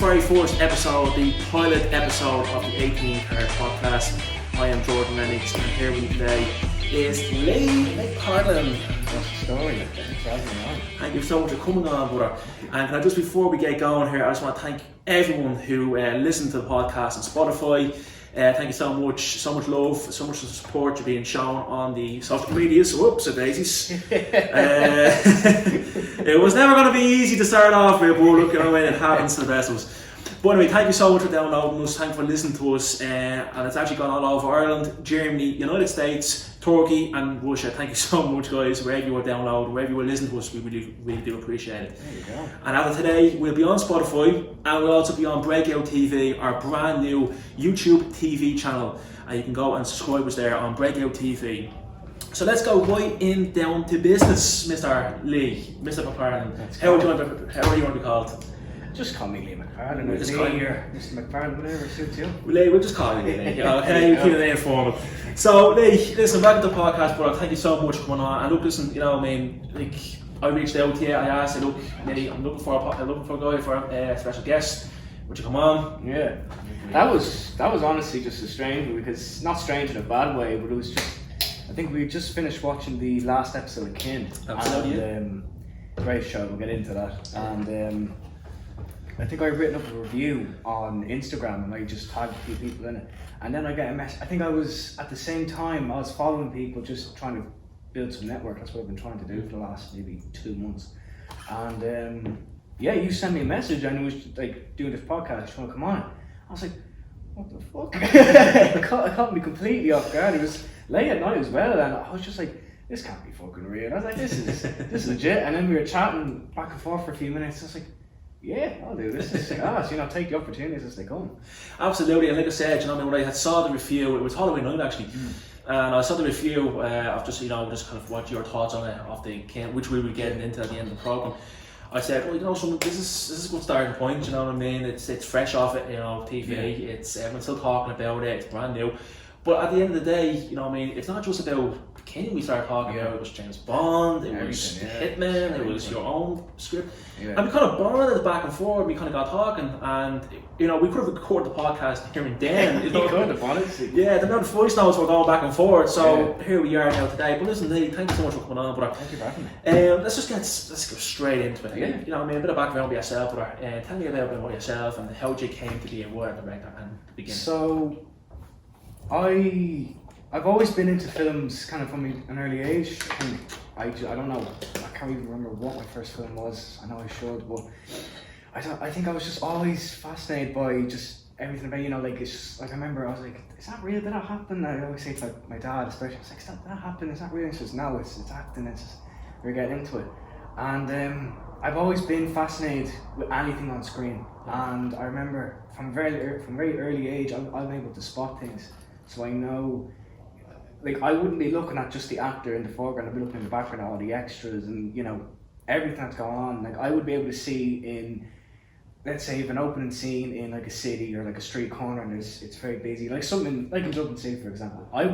very first episode, the pilot episode of the 18 Karat Podcast. I am Jordan Lennox, and here with me today is Lee Mc Partlin. What's the story? Thank you so much for coming on, brother. And can I just, before we get going here, I just want to thank everyone who listened to the podcast on Spotify. Thank you so much love, so much support you're being shown on the social media. So whoops, daisies. It was never going to be easy to start off with, but look, you know, it happens to the best of us. But anyway, thank you so much for downloading us, thank you for listening to us, and it's actually gone all over Ireland, Germany, United States, Turkey and Russia. Thank you so much, guys, wherever you were downloading, wherever you were listening to us, we really do appreciate it. There you go. And as of today, we'll be on Spotify, and we'll also be on Breakout TV, our brand new YouTube TV channel, and you can go and subscribe us there on Breakout TV. So let's go right in down to business, Mr. Lee, Mr. McPartlin. How do you want to be called? Just call me Lee Mc Partlin, or Just Lee, call you. or Mr. McPartlin, whatever suits you. We'll just call you Lee. Okay, we keep it informal. So Lee, listen, back to the podcast, brother. Thank you so much for coming on. And look, listen, you know, I mean, like, I reached out to you. I asked you, look, Lee, I'm looking for a guy for a special guest. Would you come on? Yeah, that was honestly just a strange one, because not strange in a bad way, but it was just. I think we just finished watching the last episode of Kin. Absolutely. And great show. We'll get into that. And I think I've written up a review on Instagram, and I just tagged a few people in it. And then I get a message. I think I was, at the same time, I was following people, just trying to build some network. That's what I've been trying to do for the last maybe 2 months. And yeah, you sent me a message, and it was like, doing this podcast, you want to come on? I was like, what the fuck? It caught me completely off guard. It was late at night as well, and I was just like, this can't be fucking real. I was like, this is legit. And then we were chatting back and forth for a few minutes. I was like, yeah, I'll do this. It's you know, take the opportunities as they come. Absolutely, and like I said, you know, when I saw the review, it was Halloween night actually, and I saw the review of just, you know, just kind of what your thoughts on it, of the Kin, which we were getting into at the end of the program. I said, well, you know, this is a good starting point. You know what I mean? It's fresh off it, you know, TV. Yeah. It's everyone's still talking about it. It's brand new. But at the end of the day, you know what I mean, it's not just about Kin we started talking about. It was James Bond, it was Hitmen, it was your own script. Yeah. And we kind of bonded back and forth, we kind of got talking, and, you know, we could have recorded the podcast here and then. You know, yeah, the amount of voice notes were going back and forth, so here we are now today. But listen, Lee, thank you so much for coming on, brother. Thank you for having me. Let's go straight into it. Yeah. You know what I mean, a bit of background about yourself, brother. Tell me about yourself and how you came to be a word director and the beginning. So, I've always been into films kind of from an early age. I don't know, I can't even remember what my first film was. I know I should, but I think I was just always fascinated by just everything about, you know, like, it's just, like, I remember I was like, is that real? Did that happen? I always say to my dad especially, I was like, did that happen? Is that real? He says, no, it's acting, it's just, we're getting into it. And I've always been fascinated with anything on screen. And I remember from very early age, I'm able to spot things. So I know, like, I wouldn't be looking at just the actor in the foreground, I'd be looking in the background at all the extras and, you know, everything that's going on. Like, I would be able to see in, let's say, an opening scene in like a city or like a street corner, and it's very busy, like something like in Dublin City, for example. I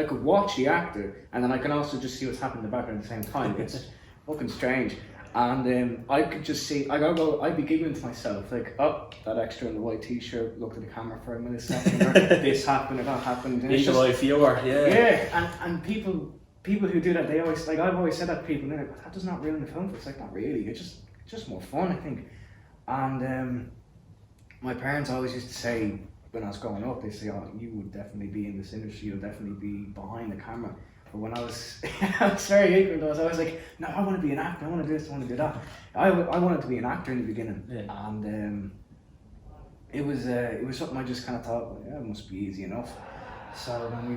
could watch the actor, and then I can also just see what's happening in the background at the same time. It's fucking strange. And I could just see, I'd be giggling to myself, like, oh, that extra in the white t-shirt, look at the camera for a millisecond, or this happened, or that happened. And Eagle eye viewer, yeah. Yeah, and people who do that, they always, like, I've always said that to people, and they're like, that does not ruin the film. It's like, not really, it's just more fun, I think. And my parents always used to say, when I was growing up, they say, oh, you would definitely be in this industry, you'll definitely be behind the camera. But when I was very ignorant, I was always like, no, I want to be an actor, I want to do this, I want to do that. I wanted to be an actor in the beginning, and it was something I just kind of thought, well, yeah, it must be easy enough. So when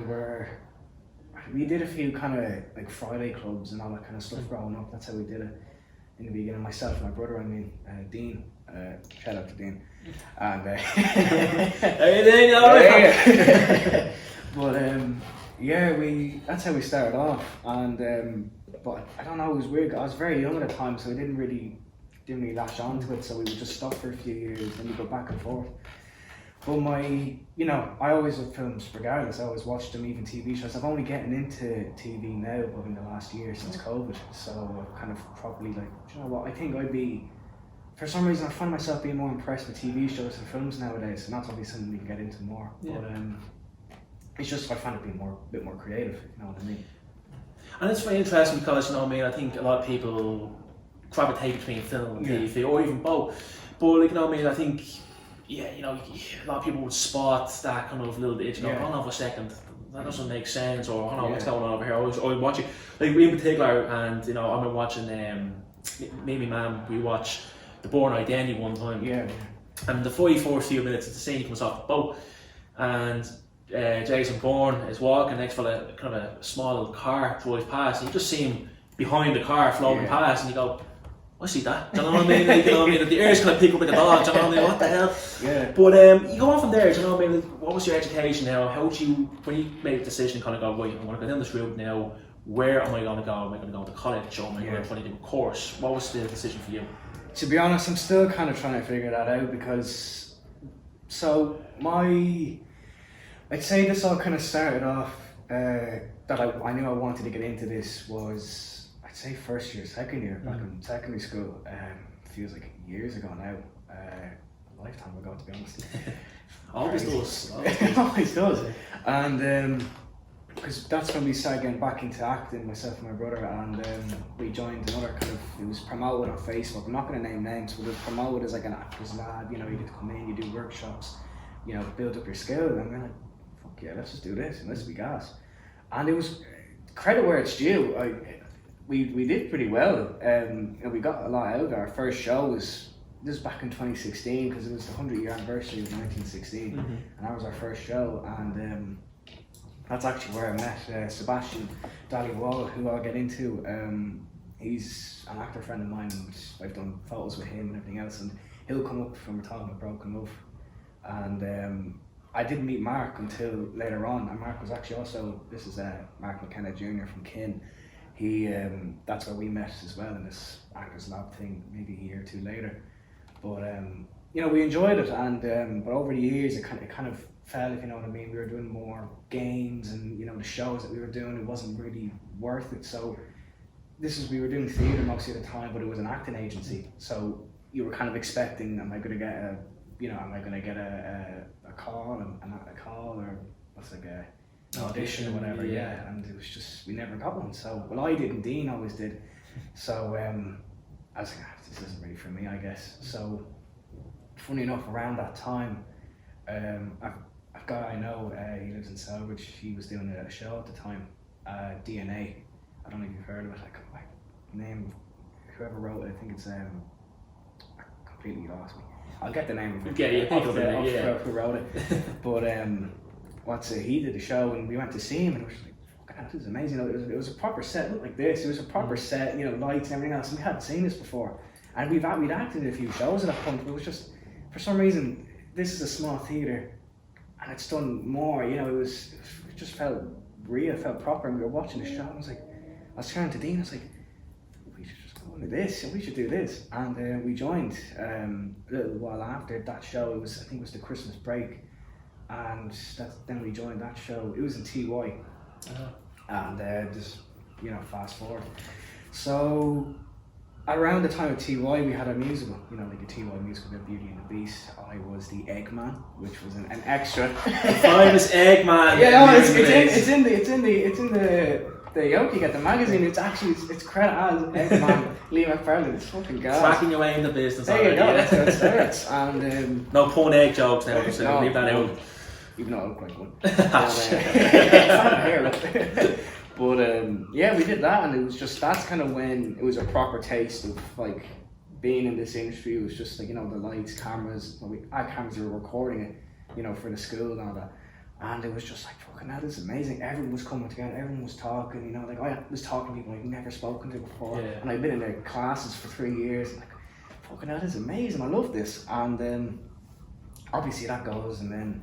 we did a few kind of like Friday clubs and all that kind of stuff growing up. That's how we did it in the beginning. Myself and my brother, Dean, shout out to Dean. And hey Dean, alright. But yeah, that's how we started off, and but I don't know, it was weird. I was very young at the time, so I didn't really latch onto it. So we would just stop for a few years, and we go back and forth. But I always love films regardless. I always watched them, even TV shows. I've only getting into TV now, but in the last year since COVID. So I've kind of properly, like, you know what? I think I'd be for some reason I find myself being more impressed with TV shows and films nowadays, and that's obviously something we can get into more. Yeah. But it's just I find it being a bit more creative, you know what I mean? And it's very interesting because, you know what I mean, I think a lot of people gravitate between film and TV, or even both. But, like, you know what I mean, I think, yeah, you know, a lot of people would spot that kind of little bit, you know, hold on for a second, that doesn't make sense, or I don't know what's going on over here. I was watching, like, in particular, and, you know, I've been watching, me and my mum, we watched The Bourne Identity one time. Yeah. And the first few minutes, the scene comes off the boat, and Jason Bourne is walking next to a kind of a small little car drives past, and you just see him behind the car floating past, and you go, I see that. Do you know what I mean? Like, you know what I mean? The ears kind of pick up like a dog. Do you know what I mean? What the hell? Yeah. But you go on from there. Do you know what I mean? Like, what was your education now? How did you, when you made the decision, kind of go, wait, I'm going to go down this route now. Where am I going to go? Am I going to go to college, or am I going to do a course? What was the decision for you? To be honest, I'm still kind of trying to figure that out, because I'd say this all kind of started off that I knew I wanted to get into this was, I'd say, first year, second year, back in secondary school. Feels like years ago now, a lifetime ago, to be honest. Always does. Always does. And because that's when we started getting back into acting, myself and my brother, and we joined another kind of, it was promoted on Facebook. I'm not going to name names, but it was promoted as like an actor's lab. You know, you get to come in, you do workshops, you know, build up your skill, and we're like, fuck yeah, let's just do this, and let's be gas. And it was, credit where it's due, we did pretty well. And we got a lot out of it. Our first show was, this was back in 2016, because it was the 100-year anniversary of 1916, and that was our first show. And that's actually where I met Sebastian Dhaliwal, who I'll get into. He's an actor friend of mine, and I've done photos with him and everything else, and he'll come up from a time of broken love. And I didn't meet Mark until later on, and Mark was actually also, this is Mark McKenna Jr. from Kin. He, that's where we met as well, in this actors lab thing, maybe a year or two later. But you know, we enjoyed it, and but over the years it kind of fell, if you know what I mean. We were doing more games, and you know, the shows that we were doing, it wasn't really worth it. So we were doing theatre most of the time, but it was an acting agency. So you were kind of expecting, am I going to get a call, or what's like a audition or whatever, yeah. And it was just, we never got one. So, well, I did, and Dean always did. So I was like, this isn't really for me, I guess. So funny enough, around that time, a guy I know, he lives in Selbridge, he was doing a show at the time, DNA. I don't know if you've heard of it. Like name, whoever wrote it, I think it's completely lost me. I'll get the name of it. Who wrote it. But he did a show, and we went to see him, and it was like, fucking hell, this is amazing. You know, it was a proper set, looked like this. It was a proper set, you know, lights and everything else. And we hadn't seen this before, and we'd acted in a few shows at that point. But it was just, for some reason, this is a small theatre, and it's done more. You know, it just felt real, felt proper. And we were watching the show, and I was turning to Dean. I was like, we should just go into this, and we should do this. And we joined a little while after that show. I think it was the Christmas break, and then we joined that show. It was in TY, and just, you know, fast forward. So around the time of TY, we had a musical, you know, like a TY musical about Beauty and the Beast. I was the Eggman, which was an extra. The famous Eggman. Yeah, no, it's in the Yoki Get the magazine. It's credit as Eggman, Lee Mc Partlin. It's fucking gas. Cracking away in the business. There you go. That's how it starts. And no pun egg jokes now. So no, leave that out. Even though I look like one. But yeah, we did that, and it was just, that's kind of when it was a proper taste of like being in this industry. It was just like, you know, the lights, cameras. Well, we had cameras, we were recording it, you know, for the school and all that. And it was just like, fucking hell, this is amazing. Everyone was coming together, everyone was talking, you know, like I was talking to people I'd never spoken to before. Yeah. And I'd been in their classes for 3 years, and like, fucking hell, this is amazing, I love this. And obviously that goes, and then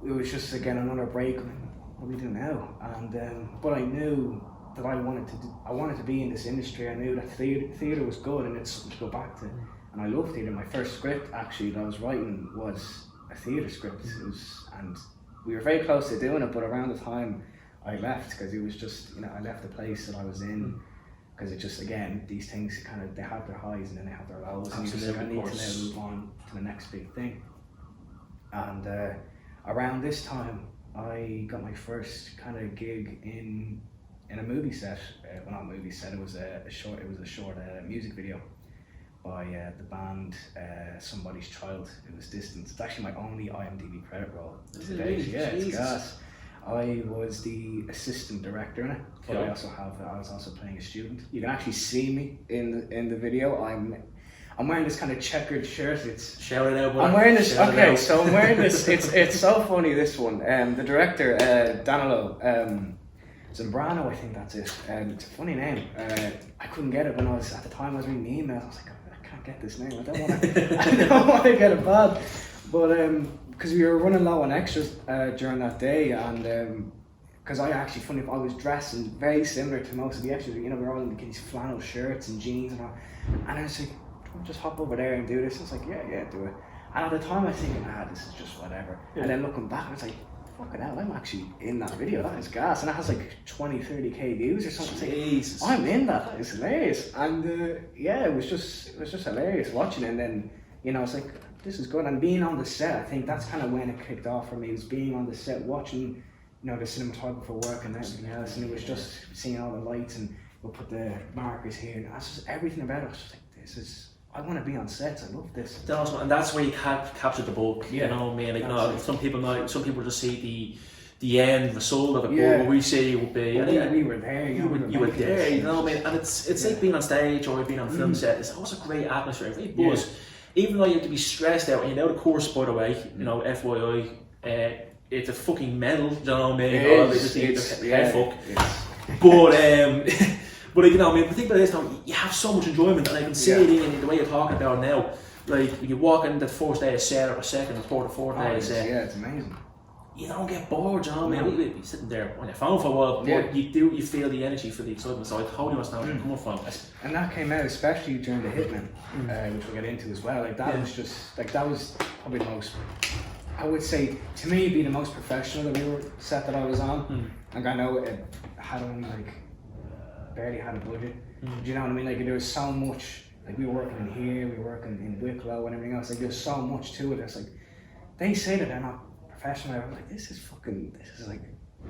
it was just again another break. What do we do now? And but I knew that I wanted to be in this industry. I knew that theatre was good, and it's something to go back to. And I love theatre. My first script actually that I was writing was a theatre script. And we were very close to doing it, but around the time I left, because it was just, you know, I left the place that I was in because it just, again, these things kind of, they have their highs and then they have their lows, and you just kind of need to now move on to the next big thing. And around this time, I got my first kind of gig in a movie set. Well, not a movie set. It was a short music video by the band Somebody's Child. It was Distance. It's actually my only IMDb credit roll to date. Yeah, it's gas. I was the assistant director in it, but I was also playing a student. You can actually see me in the video. I'm wearing this kind of checkered shirt. Shout it out, boy. I'm wearing this. Okay, so I'm wearing this. It's so funny, this one. The director, Danilo Zambrano, I think that's it. It's a funny name. I couldn't get it when I was reading the emails. I was like, I can't get this name. I don't want to get it bad. But because we were running low on extras during that day, and because I was dressing very similar to most of the extras. You know, we were all in these flannel shirts and jeans and all. And I was like, I'll just hop over there and do this. I was like, yeah, do it. And at the time I was thinking, this is just whatever. Yeah. And then looking back, I was like, fucking hell, I'm actually in that video. That is gas. And that has like 20-30k views or something. Jesus. Like, I'm in that. It's hilarious. And it was just hilarious watching it. And then, you know, it's like, this is good. And being on the set, I think that's kind of when it kicked off for me, was being on the set, watching, you know, the cinematographer work and everything else. And it was just seeing all the lights, and we'll put the markers here. And that's just everything about it. I was just like, I want to be on sets. I love this. And that's where you capture the book. Yeah. You know what I mean? Like, no, some people just see the end result of it. Yeah. But what we see would be. We were there. You were there. You know what I mean? And it's like being on stage or being on a film set. It's always a great atmosphere. It really was. Yeah. Even though you have to be stressed out, and you know the course, by the way, you know, FYI, it's a fucking medal. You know what I mean? But but like, you know, I mean, the thing about this now, you have so much enjoyment, and I can see it in the way you're talking about it now. Like, when you walk in the first day of set, or second, or third, or fourth day of set, it's amazing. You don't get bored, you know what I mean? You'll be sitting there on your phone for a while, but you feel the energy for the excitement. So I totally understand where you're coming from. And that came out especially during the Hitmen, which we'll get into as well. Like, that was just, like, that was probably the most, I would say, to me, be the most professional set that I was on. Like, I know it had only like barely had a budget. Do you know what I mean? Like, there was so much. Like, we were working in here, we were working in Wicklow and everything else. Like, there's so much to it. It's like, they say that they're not professional. I'm like, this is like,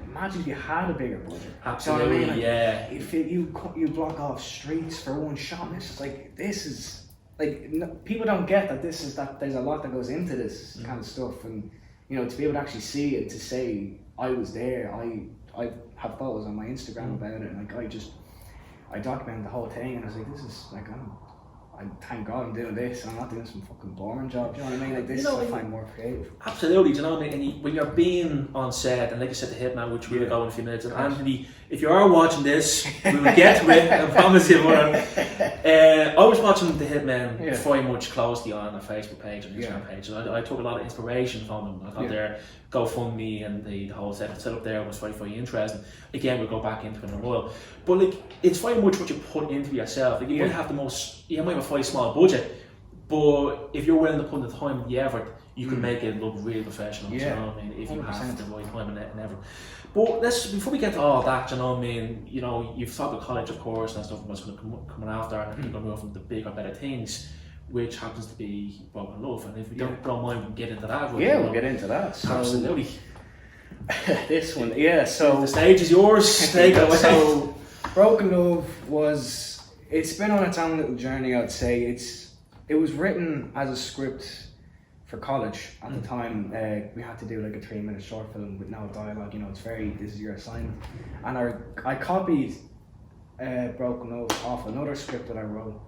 imagine if you had a bigger budget. Absolutely, you know what I mean? Like, yeah. If you block off streets for one shot, and it's just like, this is like, people don't get that there's a lot that goes into this kind of stuff, and you know, to be able to actually see it, to say I was there, I have photos on my Instagram about it, and like, I documented the whole thing, and I was like, this is like, I thank God I'm doing this, and I'm not doing some fucking boring job. Do you know what I mean? Like, this, I find more creative. Absolutely, do you know what I mean? And when you're being on set, and like I said, the Hitman, which we'll go in a few minutes, and Anthony, if you are watching this, we will get to it, I promise you. I was watching the Hitman very much closely on a Facebook page and Instagram page, and I took a lot of inspiration from them. I thought their GoFundMe and the whole set up there was very, very interesting. Again, we'll go back into it in a while. But like, it's very much what you put into yourself. Like, you might have you might have a very small budget, but if you're willing to put in the time and the effort, you can make it look really professional. You know what I mean? If you have the right time and effort. But before we get to all that, you know what I mean? You know, you've thought about college, of course, and stuff what's going to come after, and you're going to move from the bigger, better things, which happens to be broken love. And if we don't mind, we can get into that. We'll get into that. So, absolutely. This one, so the stage is yours. Take it away. So, Broken Love it's been on its own little journey, I'd say. It was written as a script for college at the time. We had to do like a 3-minute short film with no dialogue. You know, this is your assignment. And I copied Broken Love off another script that I wrote.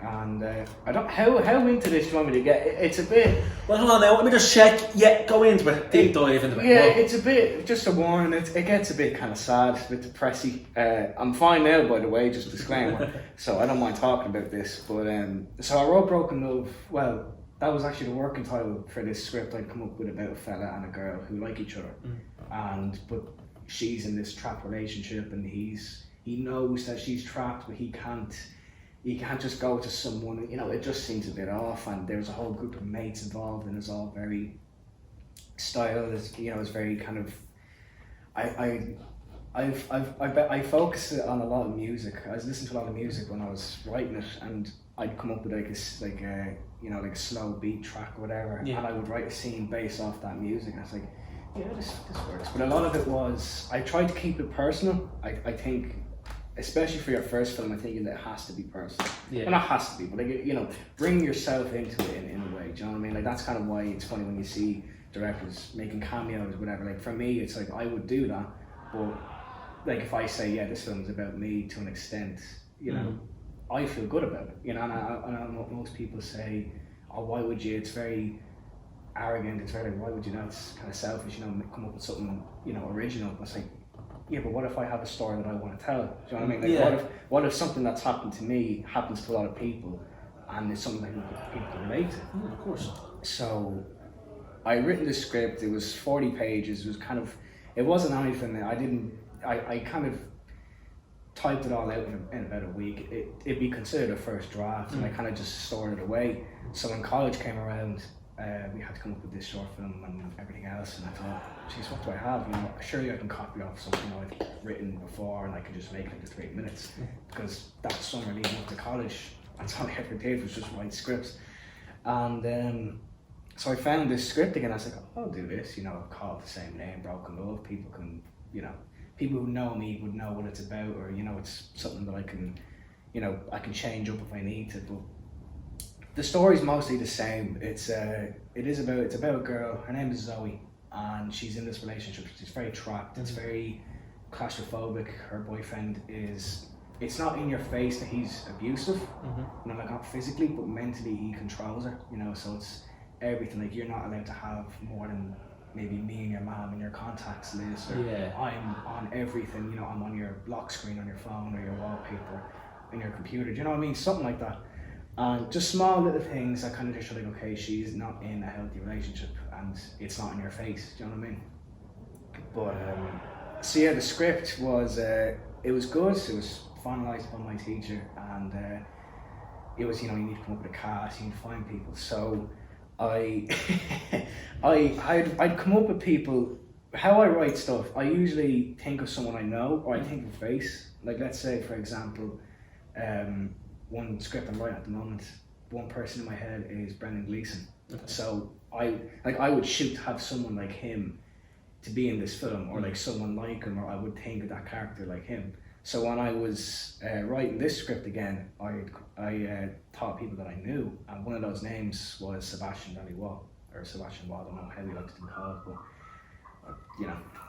And I don't. How into this do you want me to get? It's a bit. Well, hold on now. Let me just check. Yeah, go into it. Deep dive into it. Yeah, it's a bit. Just a warning. It gets a bit kind of sad, a bit depressing. I'm fine now, by the way. Just disclaimer. So I don't mind talking about this. But so I wrote Broken Love. Well, that was actually the working title for this script I'd come up with about a fella and a girl who like each other, but she's in this trapped relationship, and he knows that she's trapped, but he can't just go to someone, you know, it just seems a bit off, and there's a whole group of mates involved, and it's all very styled, you know, it's very kind of, I focus on a lot of music. I was listening to a lot of music when I was writing it, and I'd come up with like a slow beat track or whatever, and I would write a scene based off that music. And I was like, yeah, this works. But a lot of it was, I tried to keep it personal. I think, especially for your first film, I think it has to be personal. Yeah. Well, not has to be, but like, bring yourself into it in a way. Do you know what I mean? Like, that's kind of why it's funny when you see directors making cameos, whatever. Like, for me, it's like I would do that, but like if I say, yeah, this film is about me to an extent, I feel good about it. And I know most people say, oh, why would you? It's very arrogant. It's very, why would you? It's kind of selfish. Come up with something original. It's like, yeah, but what if I have a story that I want to tell? Do you know what I mean? Like, what if something that's happened to me happens to a lot of people, and it's something that people can relate to? Of course. So I written the script. It was 40 pages. It was kind of, it wasn't anything that I kind of typed it all out in about a week. It'd be considered a first draft, and I kind of just stored it away. So when college came around, we had to come up with this short film and everything else, and I thought, geez, what do I have? Surely I can copy off something I've written before, and I can just make it into 3 minutes. Because that summer leading up to college, that's all I ever did was just write scripts. And so I found this script again. I was like, I'll do this. I've called the same name, Broken Love. People can, people who know me would know what it's about, or it's something that I can, I can change up if I need to. But the story's mostly the same. It's about a girl. Her name is Zoe, and she's in this relationship. She's very trapped. It's very claustrophobic. Her boyfriend is. It's not in your face that he's abusive. Like not physically, but mentally he controls her. So it's everything. Like, you're not allowed to have more than maybe me and your mom in your contacts list, or I'm on everything, I'm on your lock screen on your phone, or your wallpaper in your computer, do you know what I mean? Something like that. And just small little things that kind of just show like, okay, she's not in a healthy relationship, and it's not in your face, do you know what I mean? But so yeah, the script was it was good. It was finalised by my teacher, and it was, you need to come up with a cast, you need to find people. So I'd come up with people. How I write stuff, I usually think of someone I know, or I think of a face. Like, let's say, for example, one script I'm writing at the moment, one person in my head is Brendan Gleeson. Okay. So I would shoot to have someone like him to be in this film, or like someone like him, or I would think of that character like him. So when I was writing this script again, I thought people that I knew, and one of those names was Sebastian Watt, or Sebastian Watt, I don't know how he likes to be called, but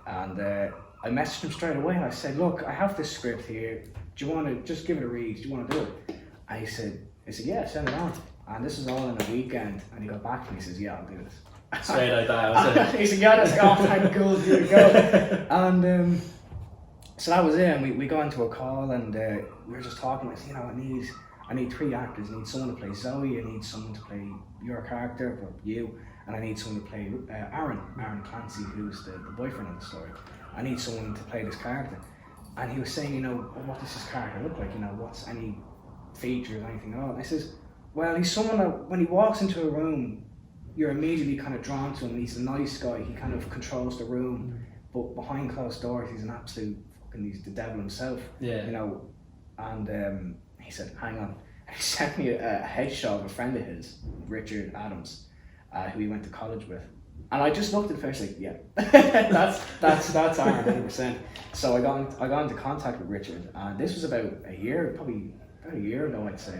and I messaged him straight away, and I said, look, I have this script here, do you want to just give it a read, do you want to do it? And he said, yeah, send it on. And this was all in a weekend, and he got back to me, he says, yeah, I'll do this. Straight like that. He said, yeah, that's thank cool, here we go. And so that was it, and we got into a call, and we were just talking. I said, I need 3 actors. I need someone to play Zoe, I need someone to play your character, or you, and I need someone to play Aaron Clancy, who's the boyfriend of the story. I need someone to play this character. And he was saying, what does this character look like? What's any features, anything at all? And I says, well, he's someone that when he walks into a room, you're immediately kind of drawn to him. He's a nice guy, he kind of controls the room, but behind closed doors, he's an absolute he's the devil himself, and he said, hang on, and he sent me a headshot of a friend of his, Richard Adams, who he went to college with, and I just looked at the face like, yeah, that's Aaron 100%. So I got into contact with Richard, and this was about a year ago, I'd say,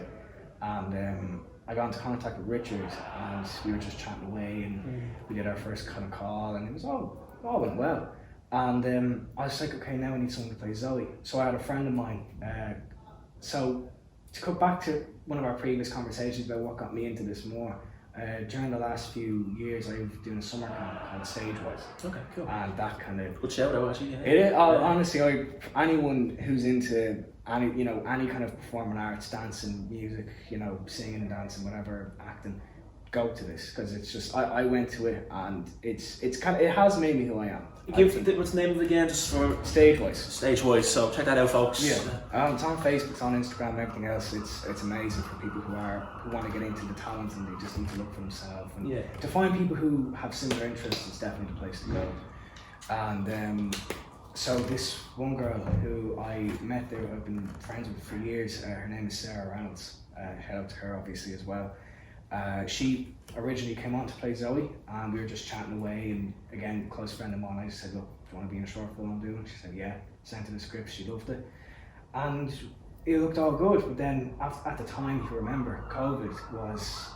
and I got into contact with Richard, and we were just chatting away, and we did our first kind of call, and it was all went well. And I was like, okay, now I need someone to play Zoe. So I had a friend of mine. So to cut back to one of our previous conversations about what got me into this more, during the last few years, I was doing a summer camp called Stage-Wise. Okay, cool. And that kind of... Good shout out, actually. Honestly, anyone who's into any kind of performing arts, dancing, music, singing, dancing, whatever, acting, go to this, because it's just, I went to it, and it's kind of, it has made me who I am. What's the name of it again, just for... Stage-Wise. Stage-Wise, so check that out, folks. Yeah, it's on Facebook, it's on Instagram, and everything else. It's amazing for people who want to get into the talent, and they just need to look for themselves. And to find people who have similar interests is definitely the place to go. And So this one girl who I met there, I've been friends with for years, her name is Sarah Reynolds. Head out to her obviously as well. She originally came on to play Zoe, and we were just chatting away, and again, close friend of mine, I just said, look, do you want to be in a short film I'm doing? She said, yeah. Sent her the script, she loved it. And it looked all good, but then at the time, if you remember, COVID was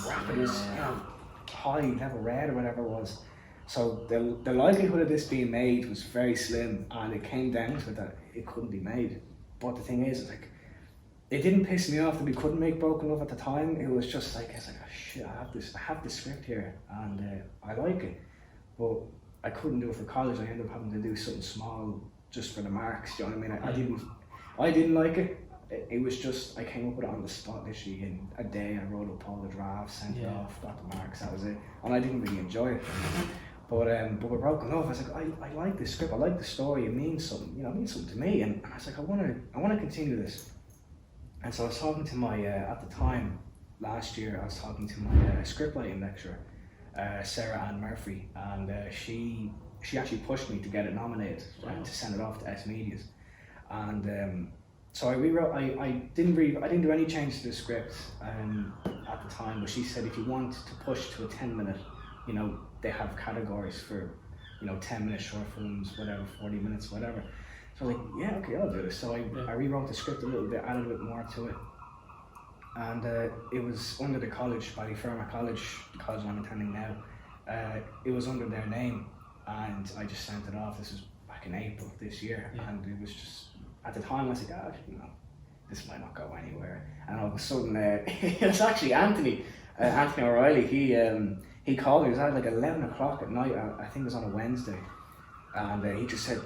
rapid, high level red or whatever it was. So the likelihood of this being made was very slim, and it came down to that it couldn't be made. But the thing is, like, it didn't piss me off that we couldn't make Broken Love at the time. It was just like, oh shit, I have this script here, and I like it. But I couldn't do it for college. I ended up having to do something small just for the marks. Do you know what I mean? I didn't like it. It was just, I came up with it on the spot literally in a day. I wrote up all the drafts, sent it off, got the marks, that was it. And I didn't really enjoy it. But with Broken Love, I was like, I like this script, I like the story, it means something, it means something to me. And I was like, I want to continue this. And so I was talking to my, at the time, last year, I was talking to my scriptwriting lecturer, Sarah Ann Murphy, and she actually pushed me to get it nominated, to send it off to S Medias. And so I rewrote. I didn't do any changes to the script at the time, but she said if you want to push to a 10-minute, they have categories for 10-minute short films, whatever, 40 minutes, whatever. So I was like, yeah, okay, I'll do this. So I rewrote the script a little bit, added a bit more to it, and it was under the college, Ballyfermot College, the college I'm attending now. It was under their name, and I just sent it off. This was back in April this year, and it was just, at the time I was like, this might not go anywhere. And all of a sudden, it was actually Anthony O'Reilly. He called me. It was at like 11 o'clock at night. I think it was on a Wednesday, and he just said,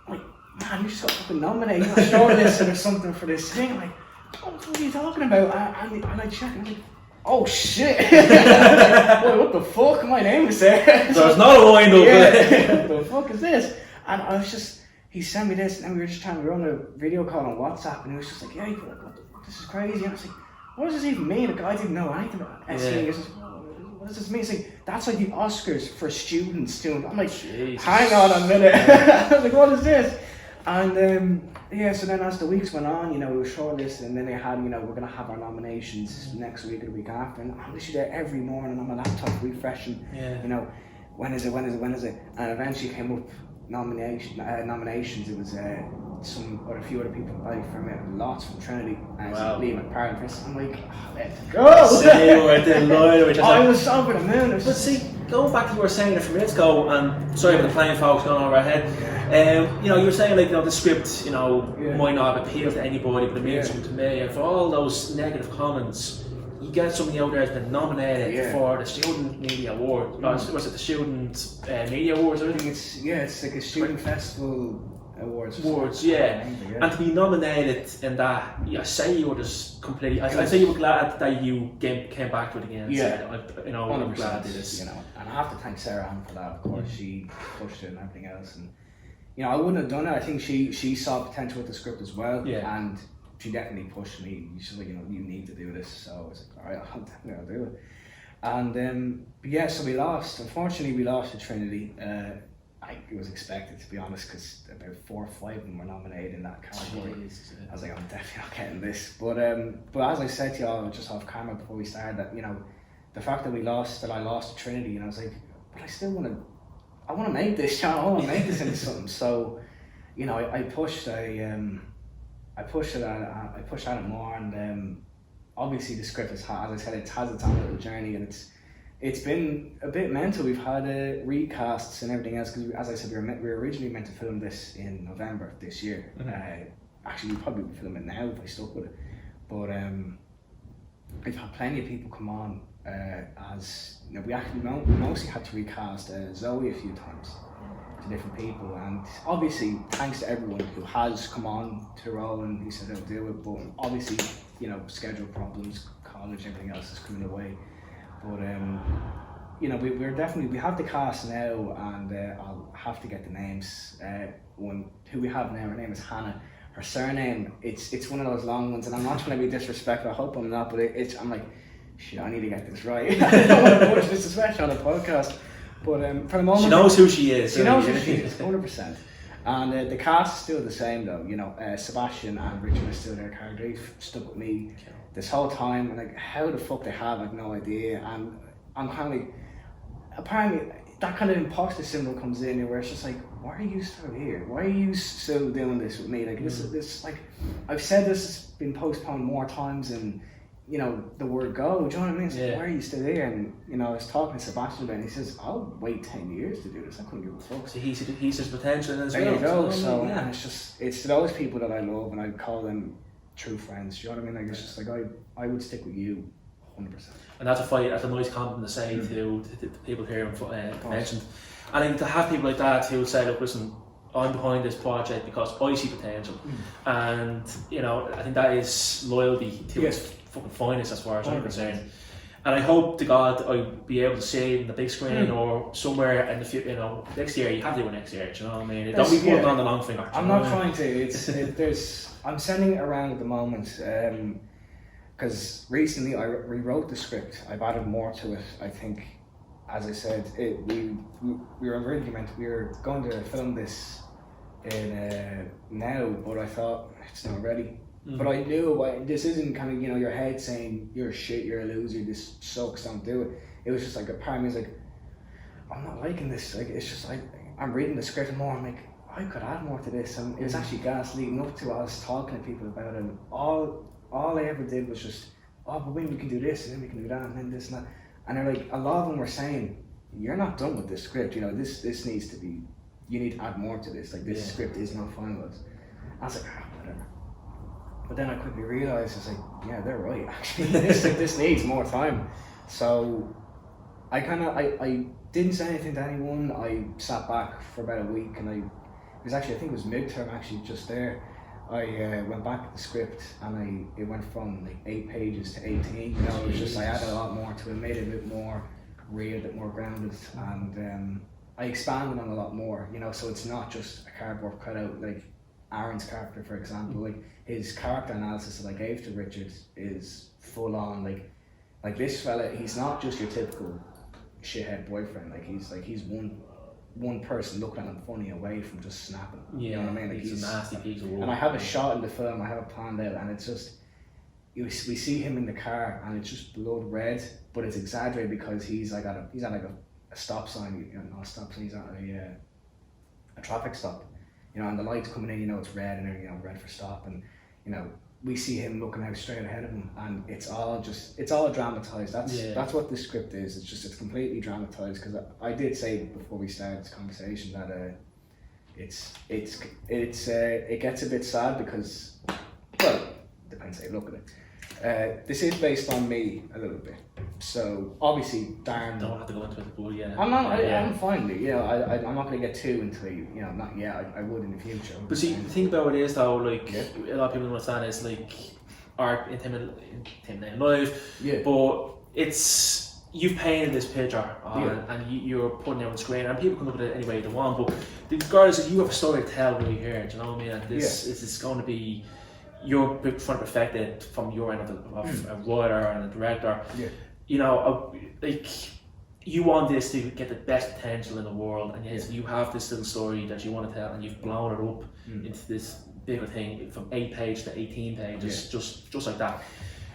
"Wait, man, you just got fucking nominated. You got shortlisted or something for this thing." I'm like, what are you talking about? And I checked, and I'm like, oh shit! Wait, what the fuck? My name is there. There's not a wind up. Yeah. What the fuck is this? And I was just, he sent me this, and we were on a video call on WhatsApp, and he was just like, yeah, what the fuck, this is crazy. And I was like, what does this even mean? The guy didn't know anything about it. What does this mean? It's like, that's like the Oscars for students doing. I'm like, Jesus. Hang on a minute. I was like, what is this? And so then as the weeks went on, we were shortlisted, and then they had, we're going to have our nominations next week or the week after, and I'm literally there every morning on my laptop refreshing, when is it, and eventually came up nominations. It was a few other people from it, lots from Trinity, and Lee Mc Partlin. I'm like, let's go! I was over the moon. But see, going back to what you were saying a few minutes ago, and sorry about the playing folks going over our head. You were saying like the script, might not appeal to anybody, but it means something to me. And for all those negative comments, you get somebody out there that's been nominated for the Student Media Award. Was it the Student Media Awards? I think it's like a Student Festival Awards. And to be nominated in that, I say you were just completely. I say you were glad that you came back to it again. I'm glad to do this. And I have to thank Sarah Ann for that. Of course, she pushed it and everything else, and I wouldn't have done it. I think she saw potential with the script as well, and she definitely pushed me. She's like, you need to do this. So I was like, all right, I'll do it. And so we lost. Unfortunately, we lost to Trinity. It was expected, to be honest, because about 4 or 5 of them were nominated in that category. I was like, I'm definitely not getting this. But as I said to y'all just off camera before we started, that the fact that I lost to Trinity, and I was like, but I still want to make this. I want to make this into something. So, I pushed at it more, and obviously the script as I said, it has its own little journey, and it's been a bit mental. We've had recasts and everything else, because as I said, we were originally meant to film this in November this year. Actually, we probably would film it now if I stuck with it, but we've had plenty of people come on. We actually mostly had to recast Zoe a few times to different people, and obviously thanks to everyone who has come on to the role and who said they'll do it, but obviously schedule problems, college, everything else is coming away. But we have the cast now, and I'll have to get the names. Who we have now, her name is Hannah. Her surname, it's one of those long ones, and I'm not trying to be disrespectful, I hope I'm not, but I'm like, shit, I need to get this right. I don't want to push this, especially on a podcast. But for the moment, she knows who she is. She knows who she is, 100%. And the cast is still the same though. You know, Sebastian and Richard are still their characters. They've stuck with me this whole time. And like, how the fuck they have, I've no idea. And I'm kind of like, apparently that kind of imposter syndrome comes in where it's just like, why are you still here? Why are you still doing this with me? Like this like, I've said this has been postponed more times than, you know, the word go. Do you know what I mean? It's like, why are you still here? And you know, I was talking to Sebastian about it, and he says, I'll wait 10 years to do this. I couldn't give a fuck. So he's his potential as well. There you go. So yeah. and it's those people that I love, and I call them true friends. Do you know what I mean? Like, it's just like I would stick with you 100%. And that's a nice compliment to say to people here mentioned. And then to have people like that who will say, look, listen, I'm behind this project because I see potential. And, you know, I think that is loyalty to its fucking finest as far as I'm concerned. And I hope to God I'll be able to see it in the big screen or somewhere in the future, you know, next year. You have to do it next year, do you know what I mean? Don't be putting on the long finger. I'm not trying to. I'm sending it around at the moment because recently I rewrote the script. I've added more to it, I think. As I said, we were originally we were going to film this in now, but I thought it's not ready. But I knew this isn't kind of, you know, your head saying you're shit, you're a loser, this sucks, don't do it. It was just like a part of me was like, I'm not liking this. Like, it's just like I'm reading the script more. I'm like, I could add more to this. And it was actually gas leading up to it. I was talking to people about it, and all I ever did was just, but when we can do this, and then we can do that, and then this and that. And they're like, a lot of them were saying, you're not done with this script, you know, this needs to be, you need to add more to this, like this script is not finalized. I was like, whatever. But then I quickly realised, it's like, yeah, they're right, actually, this needs more time. So I didn't say anything to anyone. I sat back for about a week, and I think it was midterm actually just there. I went back at the script, and it went from like 8 pages to 18. You know, it was just, I added a lot more to it, made it a bit more real, a bit more grounded, and I expanded on a lot more. You know, so it's not just a cardboard cutout. Like Aaron's character, for example, like his character analysis that I gave to Richard is full on. Like this fella, he's not just your typical shithead boyfriend. Like he's one person looking at him funny away from just snapping. Yeah, you know what I mean? Like he's a nasty piece of work. And I have a shot in the film, I have it planned out, and it's just, we see him in the car, and it's just blood red, but it's exaggerated because he's at a stop sign, you know, not a stop sign, he's at a traffic stop, you know, and the light's coming in, you know, it's red, and you know, red for stop, and you know, we see him looking out straight ahead of him, and it's all dramatized. That's what this script is. It's completely dramatized, because I did say before we started this conversation that it gets a bit sad because, well, depends how you look at it. This is based on me a little bit, so obviously Darren. Don't have to go into it, but yeah. I'm fine with it. You know, I'm not going to get too into it. You know, not yet. I would in the future. But see, the thing about it is though, like a lot of people don't understand is like art intimidating life. Yeah. But it's, you've painted this picture and you're putting it on the screen, and people can look at it any way they want. But regardless, you have a story to tell when you're here. Do you know what I mean? And this is going to be. You're trying to perfect it from your end of a writer and a director. Yeah. You know, like you want this to get the best potential in the world, and yes, you have this little story that you want to tell, and you've blown it up into this bigger thing from 8 pages to 18 pages, just like that.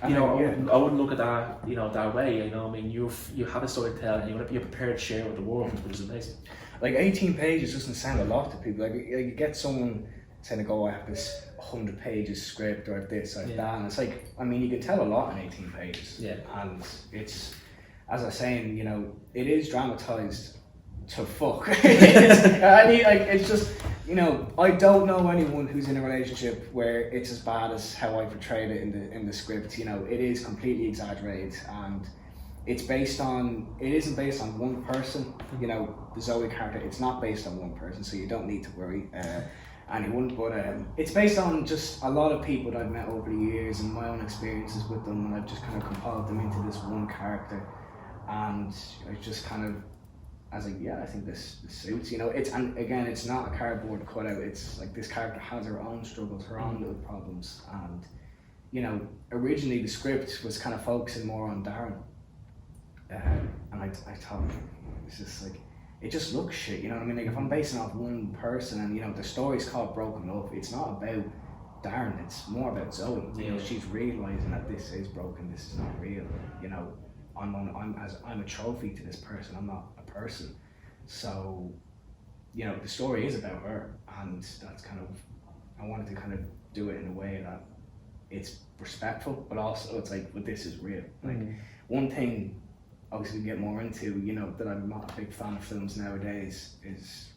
And you know, I wouldn't look at that, you know, that way. You know, I mean, you have a story to tell, and you're prepared to share with the world, which is amazing. Like 18 pages doesn't sound a lot to people. Like you get someone saying, "Oh, I have this 100 pages script, or I have this, or that," and it's like, I mean, you can tell a lot in 18 pages. Yeah. And it's, as I was saying, you know, it is dramatized to fuck. It's just, you know, I don't know anyone who's in a relationship where it's as bad as how I portrayed it in the script. You know, it is completely exaggerated, and it isn't based on one person. You know, the Zoe character, it's not based on one person, so you don't need to worry. Anyone, but it's based on just a lot of people that I've met over the years and my own experiences with them, and I've just kind of compiled them into this one character, and I just kind of, I was like, yeah, I think this suits, you know. And again, it's not a cardboard cutout. It's like this character has her own struggles, her own little problems, and you know, originally the script was kind of focusing more on Darren, and I thought, it's just like, it just looks shit, you know what I mean? Like if I'm basing off one person and, you know, the story's called Broken Love, it's not about Darren, it's more about Zoe. You know, she's realising that this is broken, this is not real, you know. I'm a trophy to this person, I'm not a person. So, you know, the story is about her, and that's kind of, I wanted to kind of do it in a way that it's respectful, but also it's like, well, this is real. Like, one thing, obviously we get more into, you know, that I'm not a big fan of films nowadays, is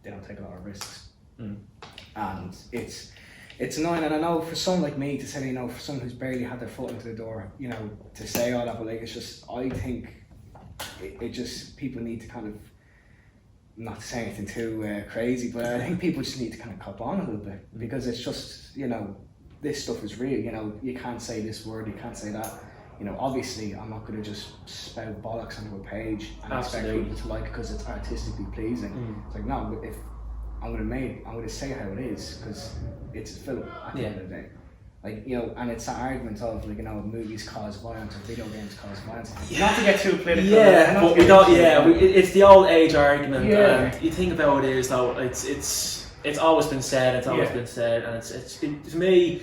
they don't take a lot of risks. And it's annoying, and I know for someone like me to say, you know, for someone who's barely had their foot into the door, you know, to say all that, but like, it's just, I think it just, people need to kind of, not to say anything too crazy, but I think people just need to kind of cop on a little bit, because it's just, you know, this stuff is real, you know, you can't say this word, you can't say that. You know, obviously, I'm not going to just spout bollocks onto a page and expect people to like it because it's artistically pleasing. It's like, no, if I'm going to say how it is, because it's a film at the end of the day. Like, you know, and it's an argument of, like, you know, movies cause violence or video games cause violence. Not to get too political. Yeah, but we don't. Yeah, it's the old age argument. Yeah. And you think about it is though, it's always been said. It's always been said, and it's to me,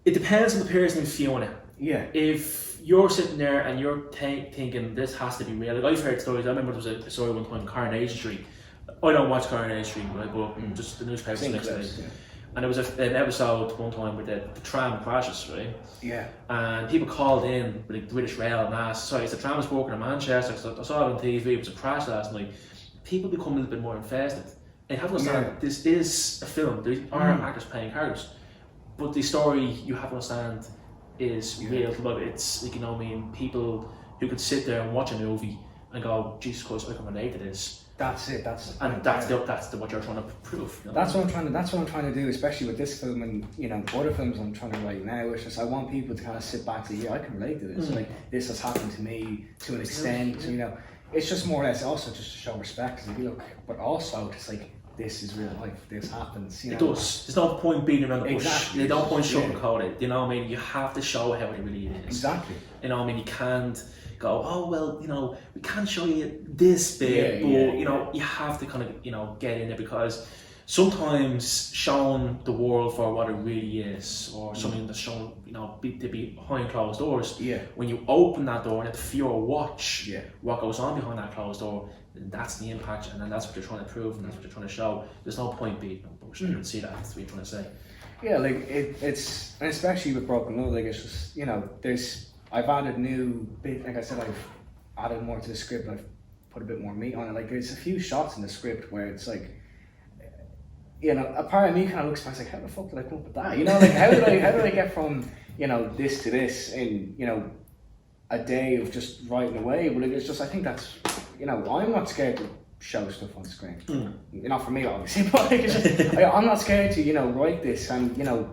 it depends on the person who's viewing it. Yeah. If you're sitting there and you're thinking this has to be real, like I've heard stories. I remember there was a story one time, Coronation Street. I don't watch Coronation Street, right, but just the newspapers next day. Yeah. And there was an episode one time where the tram crashes, right? Yeah. And people called in with the British Rail and asked, sorry, is the tram was working in Manchester? I saw it on TV, it was a crash last night. People become a little bit more invested. And you have to understand, this is a film. There are actors playing characters. But the story, you have to understand, is real. But it's, like, you know what I mean, people who could sit there and watch a movie and go, Jesus Christ, I can relate to this. That's it. That's what you're trying to prove. You know? That's what I'm trying to do, especially with this film and, you know, other films I'm trying to write now. It's just I want people to kind of sit back and say, yeah, I can relate to this. Like, this has happened to me to an extent. You know, it's just more or less also just to show respect. Like, look, but also just like, this is real life. This happens. You know? It does. There's no point beating around the bush. Exactly. There's no point sugarcoat it. You know what I mean? You have to show how it really is. Exactly. You know what I mean? You can't go, oh, well, you know, we can't show you this bit, but, you know, you have to kind of, you know, get in there, because sometimes showing the world for what it really is, or something that's shown, you know, to be behind closed doors, when you open that door and let the viewer watch what goes on behind that closed door, then that's the impact, and then that's what you're trying to prove, and that's what you're trying to show. There's no point beating a bush. You can see that. That's what you're trying to say. Yeah, like, it's, and especially with Broken Love, like, it's just, you know, I've added new bit, like I said, I've added more to the script, I've put a bit more meat on it. Like, there's a few shots in the script where it's like, you know, a part of me kind of looks back, like, how the fuck did I come up with that? You know, like, how did I get from, you know, this to this in, you know, a day of just writing away? But it's just, I think that's, you know, I'm not scared to show stuff on screen. Not for me, obviously, but like, it's just, I'm not scared to, you know, write this, and, you know,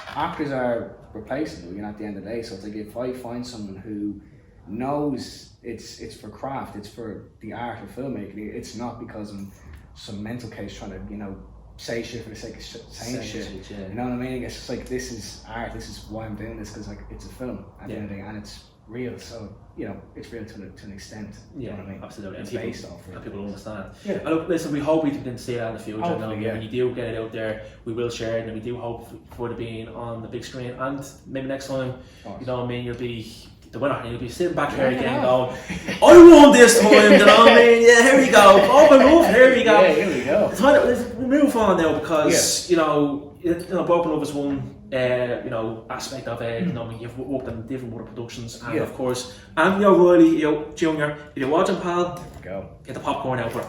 actors are replaceable, you know, at the end of the day. So it's like, if I find someone who knows it's for craft, it's for the art of filmmaking, it's not because I'm some mental case trying to, you know, say shit for the sake of saying shit. You know what I mean? It's just like, this is art, this is why I'm doing this, because like, it's a film at the end of the day, and it's real, so, you know, it's real to an extent. You know what I mean? Absolutely. It's and based off it. And people understand. And look, listen, we hope we can see that in the future. When you do get it out there, we will share it, and we do hope for it being on the big screen, and maybe next time, you know what I mean, you'll be the winner, and you'll be sitting back here again going, I won this time, you know what I mean? Yeah, here we go. Open move, here we go. Yeah, here we go. Let's move on now, because, you know, Broken Love is one you know, aspect of it. You know, I mean, you've worked on different water productions, and of course, Anthony O'Reilly, you know, Jr. If you're watching, pal, get the popcorn out for it.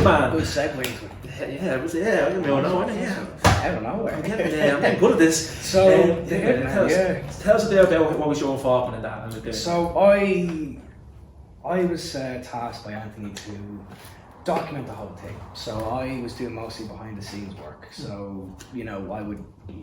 Man, good segue. Yeah, it was. Yeah, I don't know. I don't know. I'm getting good at this. So, tell us a bit about what was your involvement in that. So I was tasked by Anthony to document the whole thing. So I was doing mostly behind the scenes work. So, you know,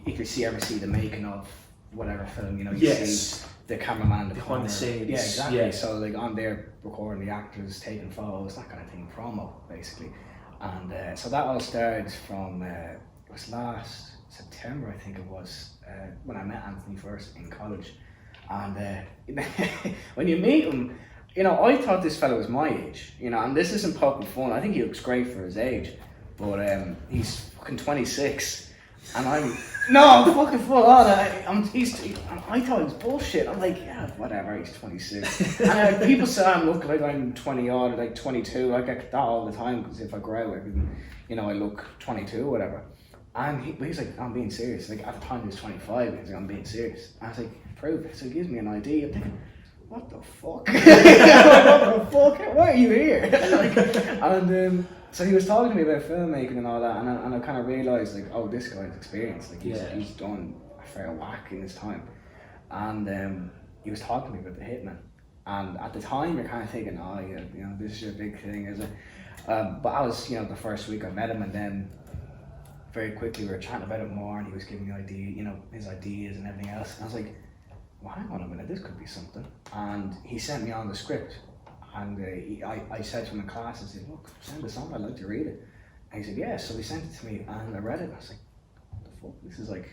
if you ever see the making of whatever film, you know, you see the cameraman in the behind the scenes. Yeah, exactly. So like, I'm there recording the actors, taking photos, that kind of thing, promo basically. And so that all started from, it was last September, I think it was, when I met Anthony first in college. And when you meet him, you know, I thought this fella was my age, you know, and this isn't poking fun. I think he looks great for his age, but he's fucking 26, and I'm fucking full on. I thought it was bullshit. I'm like, yeah, whatever. He's 26, and people say I look like I'm 20 odd, like 22. I get that all the time because if I grow out, you know, I look 22 or whatever. And he's like, I'm being serious. Like at the time he was 25, he's like, I'm being serious. And I was like, prove it. So he gives me an ID. I'm thinking, what the fuck? What the fuck? Why are you here? Like, so he was talking to me about filmmaking and all that, and I kind of realised, like, oh, this guy's experienced. Like, he's done a fair whack in his time. And he was talking to me about the Hitmen. And at the time, you're kind of thinking, oh, yeah, you know, this is your big thing, is it? But I was, you know, the first week I met him, and then very quickly we were chatting about it more, and he was giving me his ideas and everything else. And I was like, well, hang on a minute, this could be something. And he sent me on the script. And I said to him in class, I said, look, send this on, I'd like to read it. And he said, yeah, so he sent it to me, and I read it, and I was like, what the fuck, this is like,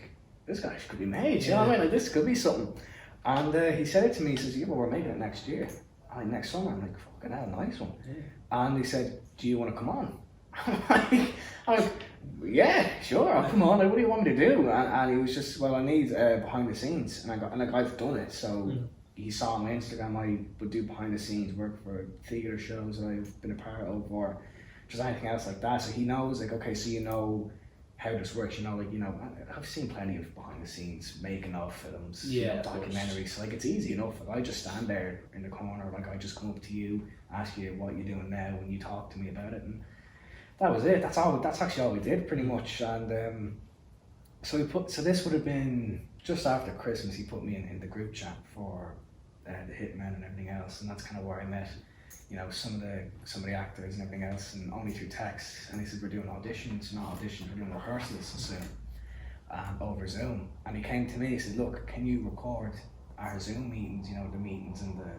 this guy could be made, you know what I mean? Like, this could be something. And he said it to me, he says, yeah, well, we're making it next year. I'm like, next summer. I'm like, fucking hell, nice one. Yeah. And he said, do you want to come on? I'm like, yeah, sure, I'll come on. Like, what do you want me to do? And he was just, well, I need behind the scenes. And I've done it, so... He saw on my Instagram I would do behind the scenes work for theatre shows that I've been a part of, or just anything else like that. So he knows, like, okay, so you know how this works. You know, like, you know, I've seen plenty of behind the scenes making of films, you know, documentaries. So like, it's easy enough. Like, I just stand there in the corner, like I just come up to you, ask you what you're doing now, and you talk to me about it, and that was it. That's actually all we did, pretty much. And so this would have been just after Christmas. He put me in the group chat for the Hitmen and everything else, and that's kind of where I met, you know, some of the actors and everything else, and only through text. And he said, we're doing auditions, we're doing rehearsals soon, over Zoom. And he came to me, he said, look, can you record our Zoom meetings, you know, the meetings and the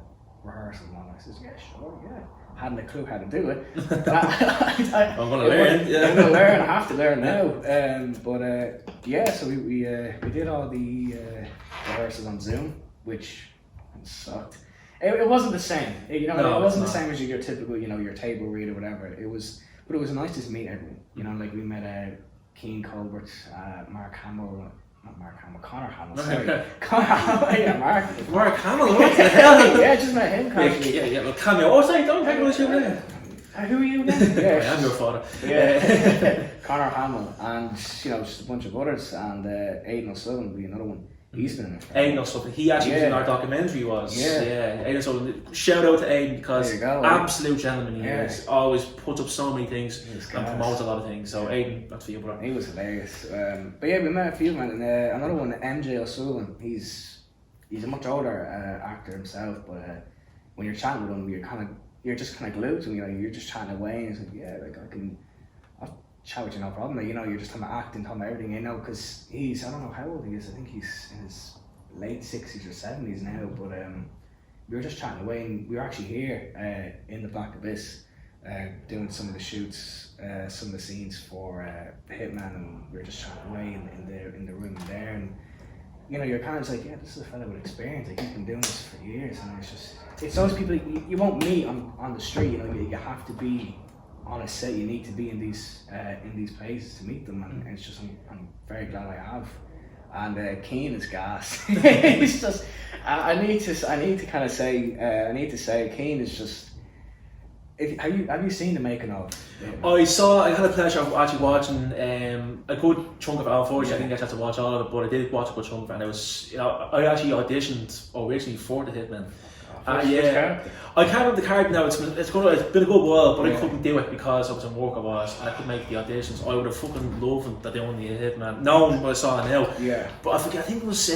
rehearsals and all that? I said, yeah, sure, yeah. Hadn't a clue how to do it. I'm going to learn. I'm going to learn. I have to learn now. Yeah, so we did all the rehearsals on Zoom, which sucked. It wasn't the same. It wasn't the same as your typical, you know, your table read or whatever. But it was nice to meet everyone. You know, like we met Keane Colbert, Connor Hamill. Sorry, Connor Hamill. Yeah, Mark Hamill. What the hell? Yeah, just met him. Yeah. Well, cameo. Oh, sorry, don't take much of it. Who are you then? Yeah, I'm your father. Yeah, Connor Hamill, and you know, just a bunch of others, and Aidan O'Sullivan will be another one. He's been in it. Aidan O'Sullivan. He actually was in our documentary. Yeah. Aidan O'Sullivan. Shout out to Aidan, because absolute gentleman he is. Always puts up so many things and promotes a lot of things. So Aidan, that's for you, bro. He was hilarious. But yeah, we met a few men, and another one, MJ O'Sullivan. He's a much older actor himself, but when you're chatting with him, you're just kind of glued to him. You know, you're just chatting away, and he's like, yeah, like I'll chat with you, no problem. Like, you know, you're just talking about acting, talking about everything, you know, because I don't know how old he is. I think he's in his late 60s or 70s now, but we were just chatting away, and we were actually here in the Black Abyss doing some of the shoots, some of the scenes for the Hitman, and we were just chatting away in the room there, and you know, you're kind of just like, yeah, this is a fella with experience. Like, he's been doing this for years, and it's those people you won't meet on the street. You know, you have to be on a set. You need to be in these places to meet them, and it's just I'm very glad I have. And Keane is gas. It's just I need to kind of say Keane is just. Have you seen the making of? I had a pleasure of actually watching a good chunk of it. Unfortunately, I didn't get a chance to watch all of it, but I did watch a good chunk of it. And it was, you know, I actually auditioned originally for the Hitman. I can't remember the character now. It's been a good while, but I couldn't do it because I was in work. And I couldn't make the auditions. I would have fucking loved that they only a Hitman. Knowing what I saw now. Yeah. But I think it was.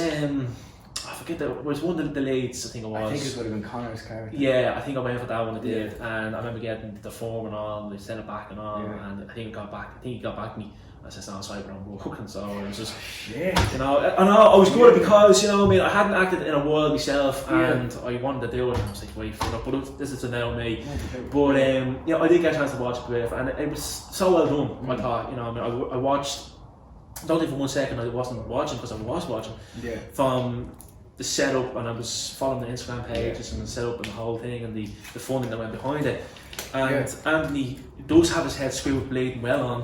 I forget that it was one of the leads. I think it was. I think it would have been Connor's character. Yeah, I think I went for that one. I did, and I remember getting the form and all. They sent it back and all, and I think he got back to me. I said, "No, sorry, but I'm working." So it was just, you know, I was good because, you know, I mean, I hadn't acted in a while myself, and I wanted to do it. And I was like, wait, but this is a now me. But you know, I did get a chance to watch a bit, and it was so well done. I thought, you know, I mean, I watched. Don't think for 1 second I wasn't watching, because I was watching. Yeah. From the setup, and I was following the Instagram pages and the setup and the whole thing and the funding that went behind it. And Anthony does have his head screwed bleeding well on.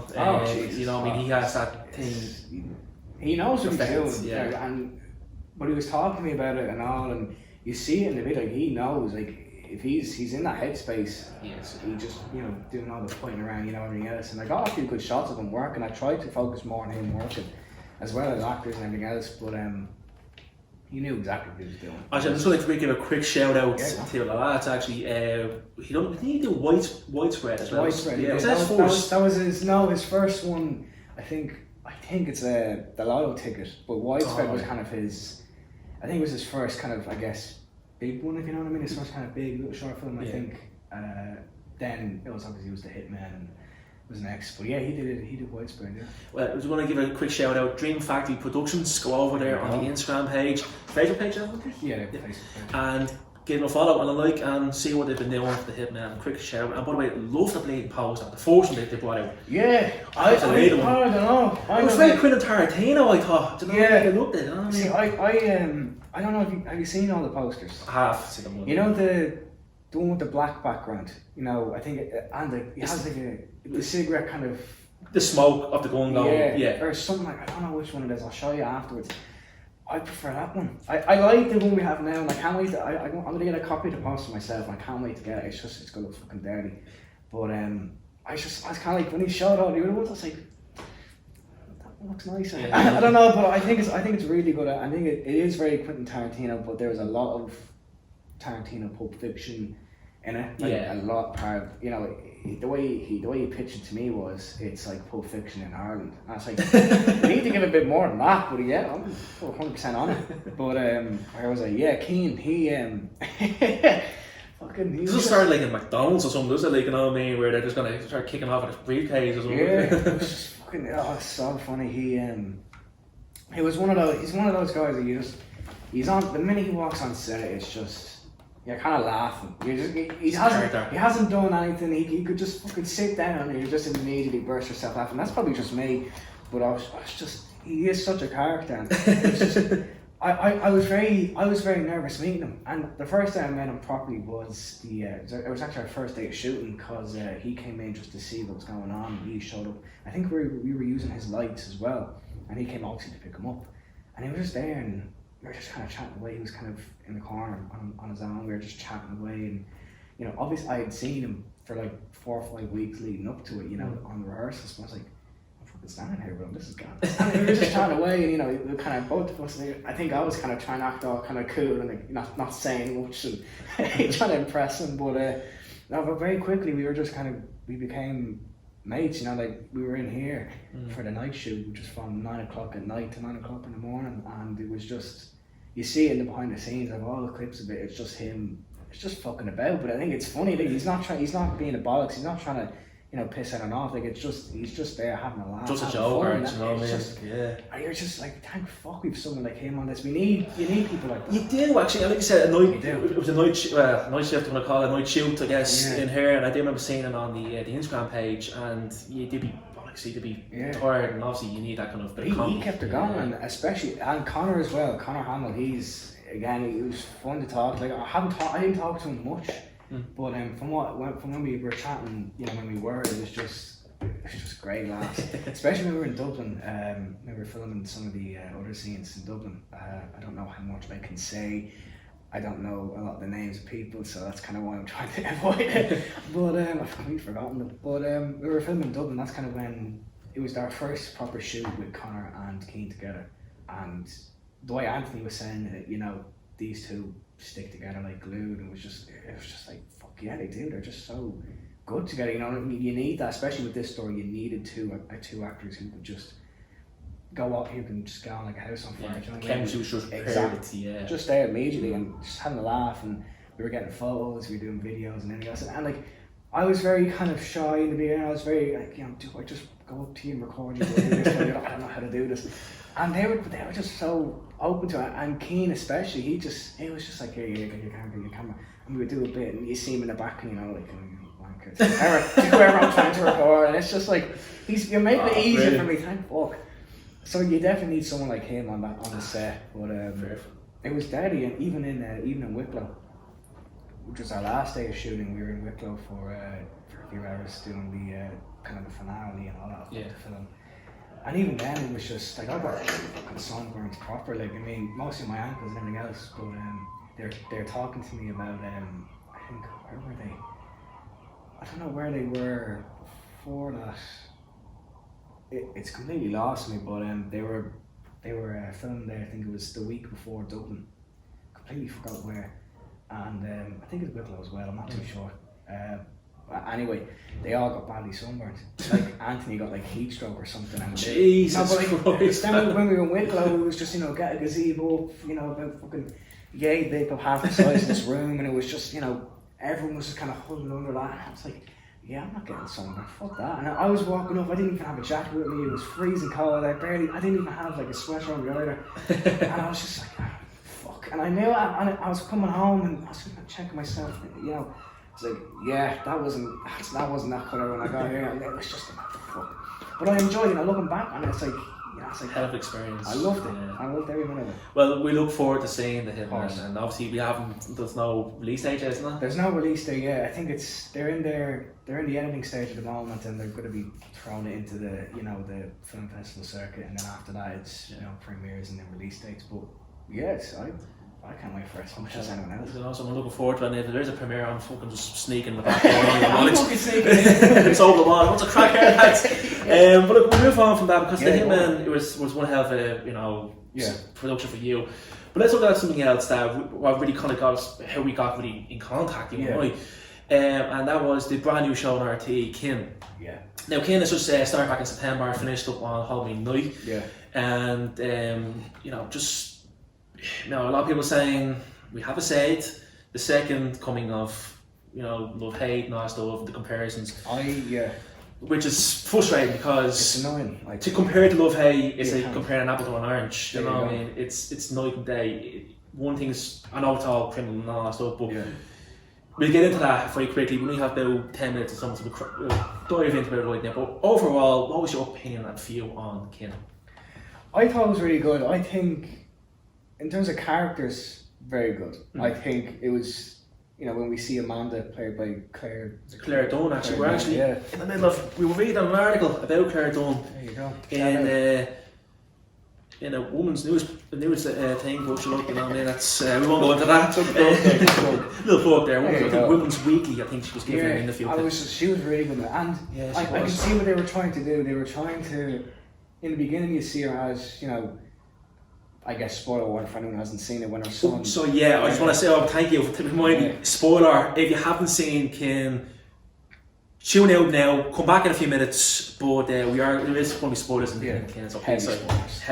You know, I mean, he has that thing. He knows what he's doing. Yeah. And but he was talking to me about it and all, and you see it in the video. He knows, like, if he's in that headspace, he just, you know, doing all the pointing around, you know, everything else. And I got a few good shots of him working. I tried to focus more on him working, as well as actors and everything else. But he knew exactly what he was doing. Actually, I just wanted to give a quick shout out to the lads. Actually, did he do widespread as well? Widespread. Yeah. That was his first one. I think it's the lotto ticket, but widespread was kind of his. I think it was his first kind of, I guess, big one, if you know what I mean. His first kind of big little short film, I think. Then it was obviously the Hitmen and was next, but yeah, he did widespread. Yeah. Well, I just want to give a quick shout out. Dream Factory Productions. Go over there on the Instagram page, Facebook page, I think. Yeah, Facebook page. And give them a follow and a like and see what they've been doing for the Hitman. Quick shout out. And by the way, love the bleeding poster. The first one they brought out. Yeah, I don't know. It was very Quentin Tarantino, I thought. Yeah, they looked it. See, I don't know if have you seen all the posters? I have seen them. You know the one with the black background. You know, I think it has like the cigarette kind of. The smoke of the gun going. Yeah. Or something like, I don't know which one it is. I'll show you afterwards. I prefer that one. I like the one we have now, and I can't wait. I'm gonna get a copy of the poster myself. And I can't wait to get it. It's gonna look fucking dirty. But I was kind of like, when he showed all the other ones, I was like, that looks nice. I don't know, but I think it's really good. I think it is very Quentin Tarantino, but there's a lot of Tarantino Pulp Fiction in it. Like, a lot part. You know, the way he pitched it to me was, it's like Pulp Fiction in Ireland. And I was like, we need to give a bit more than that. But yeah, I'm 100% on it. But I was like, yeah, Keane, he fucking. Does it start like in McDonald's or something? Does it, like, you know what I mean, where they're just gonna start kicking off at his briefcase or something? Yeah, it was just fucking. Oh, it's so funny. He was one of those. He's one of those guys that he's on the minute he walks on set. It's just. You're kind of laughing. He hasn't done anything. He could just fucking sit down and you just immediately burst yourself laughing. That's probably just me, but I was just. He is such a character. And I was very nervous meeting him. And the first time I met him properly was it was actually our first day of shooting, because he came in just to see what was going on. And he showed up. I think we were using his lights as well, and he came obviously to pick him up, and he was just there and. We were just kind of chatting away. He was kind of in the corner on his own. We were just chatting away, and you know, obviously I had seen him for like 4 or 5 weeks leading up to it. You know, on the rehearsals. But I was like, I'm fucking standing here, bro. This is gone. And we were just chatting away, and you know, we kind of both of us. I think I was kind of trying to act all kind of cool and like, not saying much and trying to impress him. But but very quickly we became mates, you know, like we were in here for the night shoot, which was from 9 o'clock at night to 9 o'clock in the morning, and it was just, you see it in the behind the scenes, like all the clips of it, it's just him, it's just fucking about. But I think it's funny that he's not being a bollocks, he's not trying to, you know, piss anyone off. Like, it's just, he's just there having a laugh, just a joke, you know what I mean? And you're just like, thank fuck we've someone like him on this. You need people like that. You do actually, like you said, it was a night shift, I'm gonna call it a night shoot, I guess, in here, and I do remember seeing it on the Instagram page, and you did be obviously to be tired, and obviously you need that kind of bit of he kept it going, and especially, and Connor as well. Connor Hamill, he was fun to talk. Like, I didn't talk to him much. But from when we were chatting, you know, when we were, it was just great laughs. Especially when we were in Dublin, we were filming some of the other scenes in Dublin. I don't know how much I can say. I don't know a lot of the names of people, so that's kind of why I'm trying to avoid it. But I've completely forgotten them. But we were filming in Dublin. That's kind of when it was our first proper shoot with Connor and Keane together. And the way Anthony was saying that, you know, these two stick together like glue, and it was just like, fuck yeah, they do. They're just so good together. You know, you need that, especially with this story. You needed two actors who could just go up, who can just go on like a house on fire. You know, chemistry was just exactly, just there immediately, and just having a laugh, and we were getting photos, we were doing videos and anything else, and like, I was very kind of shy in the beginning. I was very like, you know, do I just go up to you and record you? I don't know how to do this. And they were just so open to it. And Keane especially, it was just like, here, you get your camera. And we would do a bit, and you see him in the back, and you know, like, whoever I'm trying to record. And it's just like, you're making it easier for me, thank fuck. So you definitely need someone like him on the set. But it was deadly, and even in Wicklow, which was our last day of shooting, we were in Wicklow for a few hours doing the kind of the finale and all that of the film. And even then, it was just like I got fucking sunburns proper. Like I mean, mostly my ankles and everything else. But they're talking to me about I think where were they? I don't know where they were before that. It's completely lost me. But they were filming there. I think it was the week before Dublin. Completely forgot where. And I think it's Wicklow as well. I'm not too sure. Anyway, they all got badly sunburned. Like Anthony got like heat stroke or something. And Jesus Christ. Then when we were in Wicklow, it was just get a gazebo, about fucking yay big, up half the size of this room, and it was just everyone was just kind of huddled under that. And I was like, yeah, I'm not getting sunburned. Fuck that. And I was walking up. I didn't even have a jacket with me. It was freezing cold. I didn't even have like a sweater on me either. And I was just like, fuck. And I knew it. And I was coming home and I was checking myself. It's like, yeah, that wasn't that colour when I got here. And it was just fuck. But I enjoyed it. Looking back on it, it's like hell of experience. I loved it. I loved every minute of it. Well, we look forward to seeing the Hitmen, and obviously there's no release date, isn't there? There's no release date yet. I think they're in the editing stage at the moment, and they're going to be throwing it into the the film festival circuit, and then after that it's premieres and then release dates. But yes, I can't wait for it so much as anyone else. I'm looking forward to it. And if there's a premiere, I'm fucking just sneaking the back door. I'm fucking sneaking. It's over the wall. What's a crack here, lads? But look, we'll move on from that because the Hitmen was one hell of a production for you. But let's look at something else that really kind of got us, how we got really in contact, and that was the brand new show on RT, Kin. Yeah. Now, Kin is just started back in September, finished up on Halloween night. Yeah. And a lot of people saying we have a said the second coming of love hate and all that stuff, the comparisons. Which is frustrating because it's annoying. To compare to love hate is like comparing an apple to an orange. You know what I mean? It's night and day. One thing is, I know it's all criminal and all that stuff, but we'll get into that very quickly. We only have about 10 minutes or something to dive into it right now. But overall, what was your opinion and feel on Kin? I thought it was really good. I think in terms of characters, very good. I think it was, when we see Amanda played by Claire Dunn, actually, we're actually in the middle of, we were reading an article about Claire Dunn. There you go. In a woman's news thing, but look, that's, we won't go into that. Little plug there. I think Women's Weekly, I think she was giving her an interview. She was really good, and I can see what they were trying to do. They were trying to, in the beginning, you see her as, I guess spoiler warning for anyone who hasn't seen it, when her son. So I just want to say, thank you for reminding me. Spoiler: if you haven't seen Kin, tune out now. Come back in a few minutes. But there is going to be spoilers in Kin. So heavy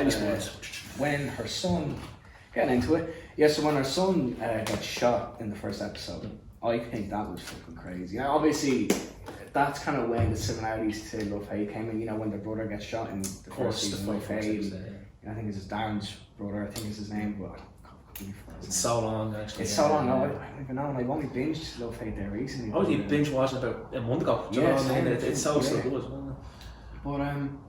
spoilers. When her son, getting into it, so when her son got shot in the first episode, I think that was fucking crazy. Now, obviously, that's kind of when the similarities to Love Hate came in. When their brother gets shot in the first season of Love Hate. I think it's Darren's brother, I think is his name, but it's so long actually. It's so long, I don't even know, and I've only binged Love Hate there recently. I was binge watching about a month ago. Do you know what I mean? It's so good. But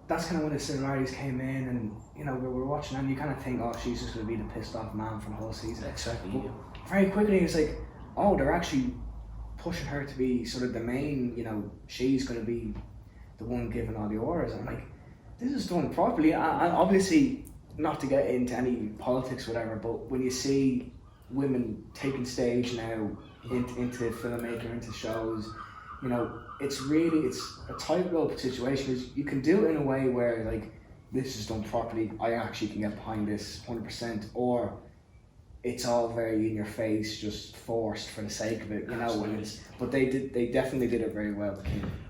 that's kind of when the similarities came in, and we were watching, and you kind of think, she's just going to be the pissed off man for the whole season. Exactly. But very quickly, it's like, they're actually pushing her to be sort of the main, she's going to be the one giving all the orders. I'm like, this is done properly, and obviously not to get into any politics or whatever, but when you see women taking stage now into filmmaking, into shows, it's a tightrope situation, because you can do it in a way where this is done properly, I actually can get behind this 100%, or it's all very in your face, just forced for the sake of it, but they definitely did it very well.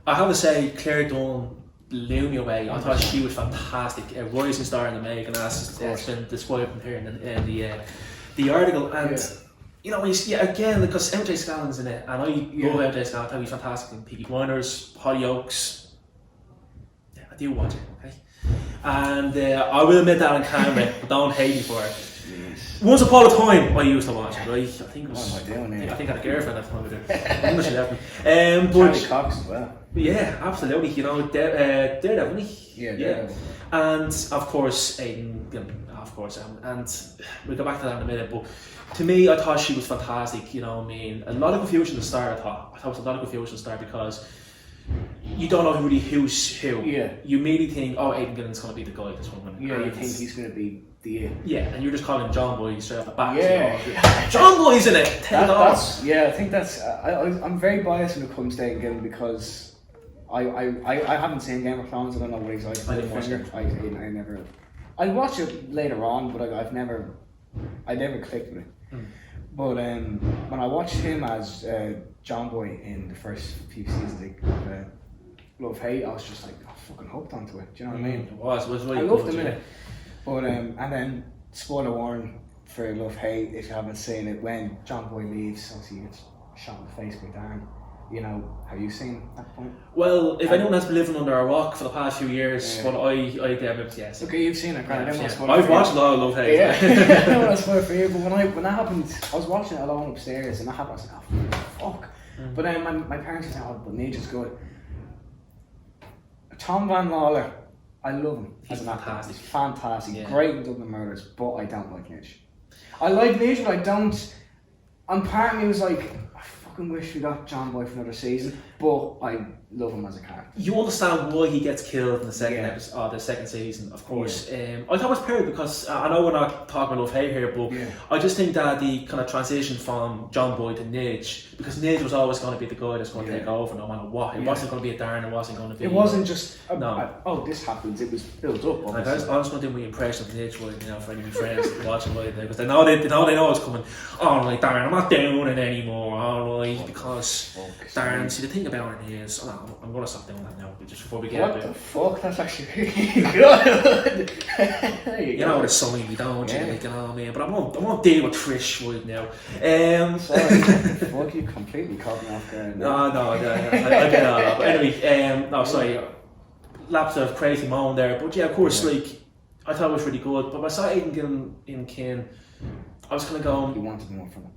I have to say, Claire Dunn blew me away. I thought she was fantastic, a rising star in the making, as it's been described here in the article. And when you see again, because MJ Scallon's in it, and I love MJ Scallon, I thought he's fantastic in Peaky Blinders, Holly Oaks. I do watch it, okay? And I will admit that on camera, but don't hate me for it. Once upon a time, I used to watch it, right? I think it was. What am I doing here? I think I had a girlfriend at the time. I think she left me. Charlie Cox as well. Yeah, absolutely. Daredevil, wasn't he? Yeah. And of course, Aiden, of course, and we'll go back to that in a minute, but to me, I thought she was fantastic, you know what I mean? A lot of confusion at the start, I thought it was a lot of confusion at the start because you don't know really who's who. Yeah. You immediately think, oh, Aidan Gillen's going to be the guy this woman. Yeah, you think he's going to be the... Yeah, and you're just calling him John Boy straight off the bat. Yeah. John Boy's in it! I think that's... I'm very biased when it comes to Aidan Gillen because I haven't seen Game of Thrones. I don't know what he's like. I never... I watch it later on, but I never clicked with it. But when I watched him as John Boy in the first few seasons of Love Hate, I was just like, oh, fucking hooked onto it. Do you know what I mean? It was really I good, loved him in it. But and then spoiler warning for Love Hate if you haven't seen it, when John Boy leaves, obviously he gets shot in the face by Darren. You know, have you seen that point? Well, if anyone has been living under a rock for the past few years, but I yes. Okay, you've seen it, Grant. I've watched a lot of Love Hate. Yeah, I don't want to spoil it for you, but when that happened, I was watching it alone upstairs, and that happened. I was like, oh fuck. But then my parents were saying, oh, but Nige is good. Tom Van Lawler, I love him. He's fantastic. He's fantastic. Yeah. Great in Dublin Murders, but I don't like Nige. I like Nige, but I don't. And part of me was like, I fucking wish we got John Boy for another season, but I love him as a character. You understand why he gets killed in the second episode, the second season, of course. I thought it was perfect because I know we're not talking about Love Hate here, but I just think that the kind of transition from John Boy to Nige, because Nige was always going to be the guy that's going to take over no matter what. It wasn't going to be a Darren, it wasn't going to be... It wasn't just, this happens, it was built up. I was going to do my impression of Nige, for any of my friends watching right there, because they know it's coming. Oh, like, Darren, I'm not doing it anymore, alright, because Darren, see, the thing about it is, I'm going to stop doing that now, just before we get What the fuck? That's actually really good. You know what it's something we don't, you know what I mean? But I won't deal with Trish right now. Sorry, fuck, you completely caught me off guard. No, I get all that. But anyway, sorry, lapse of crazy moment there. But yeah, of course, like, I thought it was really good. But when I saw Aidan Gillen in Kin, I was kind of going... You wanted more from him.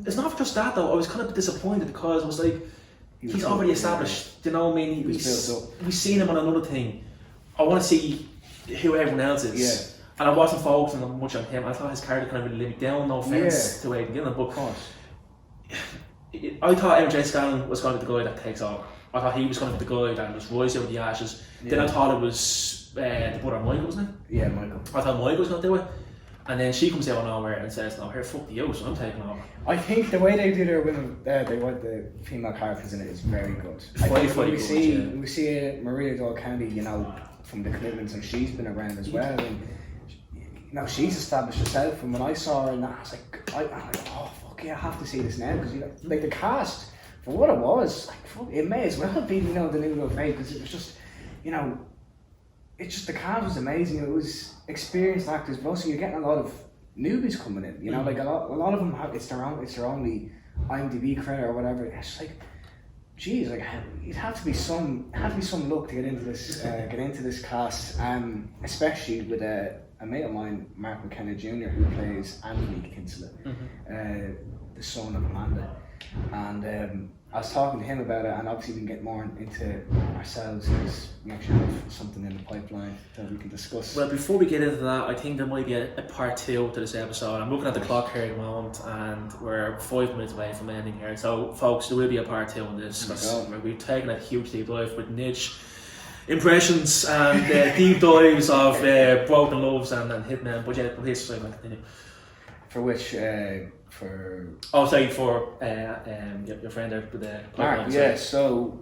It's not just that though, I was kind of disappointed because I was like, he's already established, you know what I mean? We've seen him on another thing. I want to see who everyone else is. Yeah. And I wasn't focusing much on him. I thought his character kind of really let me down, no offence to Aidan Gillen, but of course. I thought MJ Scanlon was going to be the guy that takes over. I thought he was going to be the guy that was rising out of the ashes. Then I thought it was the brother Michael, wasn't it? Yeah, Michael. I thought Michael was going to do it. And then she comes out of nowhere and says, no, here, fuck you, so I'm taking over. I think the way they do their women, they want the female characters in it is very good. We see Maria Doyle Kennedy, you know, from the Commitments, and she's been around as well. And, you know, she's established herself. And when I saw her in that, I was like, oh, fuck yeah, I have to see this now. Because, you know, like the cast, for what it was, like, fuck, it may as well be, you know, the new Love Hate, because it was just, you know, it's just the cast was amazing. It was experienced actors, but also you're getting a lot of newbies coming in. You know, like a lot of them have it's their only IMDb credit or whatever. It's just like, geez, like it'd have to be some luck to get into this cast. Especially with a mate of mine, Mark McKenna Jr., who plays Anthony Kinsella, the son of Amanda, and. I was talking to him about it, and obviously we can get more into ourselves because we actually have something in the pipeline that we can discuss. Well, before we get into that, I think there might be a part 2 to this episode. I'm looking at the clock here at the moment, and we're 5 minutes away from ending here. So, folks, there will be a part 2 on this because we've taken a huge deep dive with Nige impressions and deep dives of Broken Loves and Hitmen. But yeah, please continue. For which? For your friend there with the Mark, so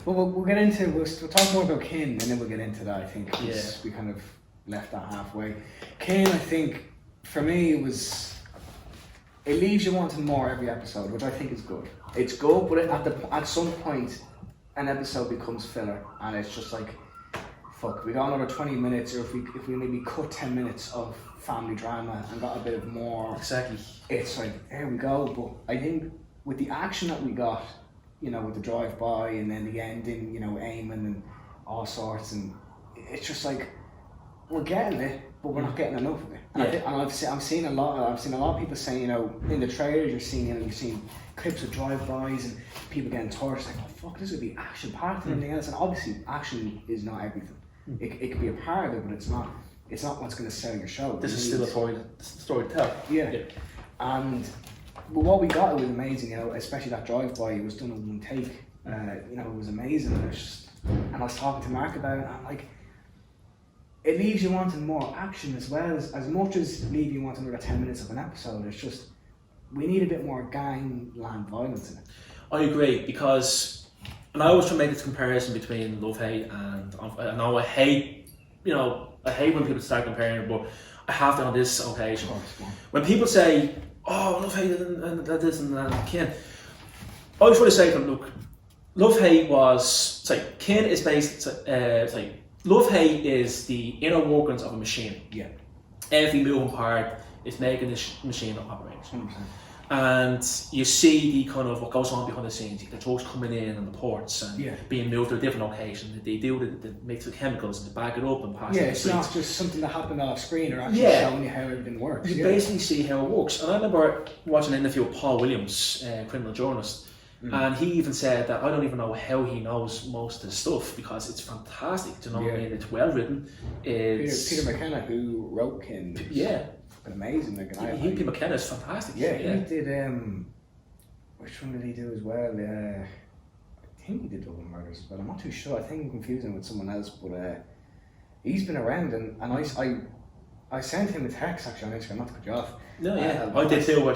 we'll get into we'll talk more about Kin and then we'll get into that. I think because we kind of left that halfway. Kin, I think for me it leaves you wanting more every episode, which I think is good. It's good, but at some point an episode becomes filler and it's just like, fuck, we got another 20 minutes, or if we maybe cut 10 minutes of family drama and got a bit of more. Exactly. It's like, there we go. But I think with the action that we got, you know, with the drive-by and then the ending, you know, Eamon and all sorts, and it's just like, we're getting it, but we're not getting enough of it. And I'm seeing a lot of people saying, you know, in the trailers you're seeing clips of drive-bys and people getting torched, like, oh fuck, this would be action part and everything else. And obviously action is not everything. It could be a part of it, but it's not it's not what's going to sell your show. This is still a story to tell. Yeah. And what we got, it was amazing, you know, especially that drive-by, it was done in one take. You know, it was amazing. And I was talking to Mark about it, and I'm like, it leaves you wanting more action as well. As much as leave you wanting another 10 minutes of an episode, it's just, we need a bit more gangland violence in it. I agree, because, and I always try to make this comparison between Love Hate and I know I hate when people start comparing, but I have to on this occasion. When people say, oh, Love Hate and this and that, Kin, I always want to say to them, look, Love Hate was, it's like, Kin is based, it's like, Love Hate is the inner workings of a machine. Yeah. Every moving part is making this machine operate. 100%. And you see the kind of what goes on behind the scenes, the drugs coming in and the ports and being moved to a different location. They do the mix of chemicals and they bag it up and pass it. Yeah, it's not just something that happened off screen or actually showing you how everything works. You basically see how it works. And I remember watching an interview with Paul Williams, criminal journalist, and he even said that I don't even know how he knows most of the stuff because it's fantastic. Do you know what I mean? It's well written. Peter McKenna, who wrote Kin, amazing. Like, Peter McKenna is fantastic. Yeah, he did. Which one did he do as well? I think he did Double Murders, but I'm not too sure. I think I'm confusing him with someone else. But he's been around, and I sent him a text actually on Instagram, not to cut you off. No, I did too.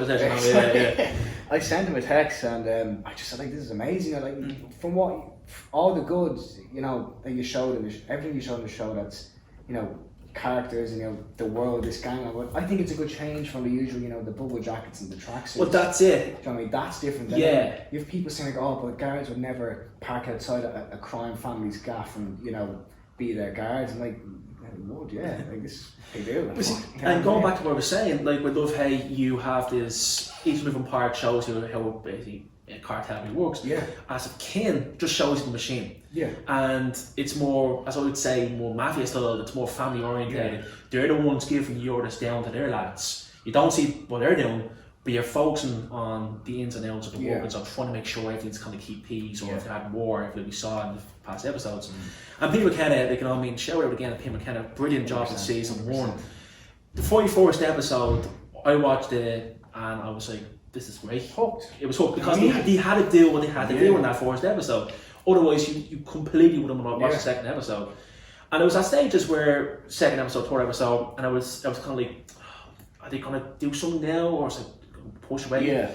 I sent him a text, and I just said, like, this is amazing. I like from what all the goods, you know, that you showed in everything you showed in the show. That's, you know, characters and, you know, the world, this gang. I think it's a good change from the usual, you know, the bubble jackets and the tracksuits. Well, that's it. Do you know what I mean? That's different. You have people saying like, oh, but guards would never park outside a crime family's gaff and, you know, be their guards. And like, they would, like this, they do. And going back to what I was saying, like with Love Hate, you have this, each moving part shows you how basically a cartel works. Yeah. As a Kin, just shows you the machine. Yeah. And it's more, as I would say, more mafia style, it's more family orientated. Yeah. They're the ones giving the orders down to their lads. You don't see what they're doing, but you're focusing on the ins and outs of the workings of trying to make sure everything's kind of keep peace, or if they had war, if we saw in the past episodes. And Peter McKenna, like, you know, I mean, shout out again to Peter McKenna, brilliant job in season 1. The 41st episode, I watched it and I was like, this is great. Hooked. It was hooked because they had to do what they had to do in that first episode. Otherwise, you completely wouldn't want to watch the second episode. And it was at stages where second episode, third episode, and I was kind of like, are they going to do something now, or is it going to push away? Yeah.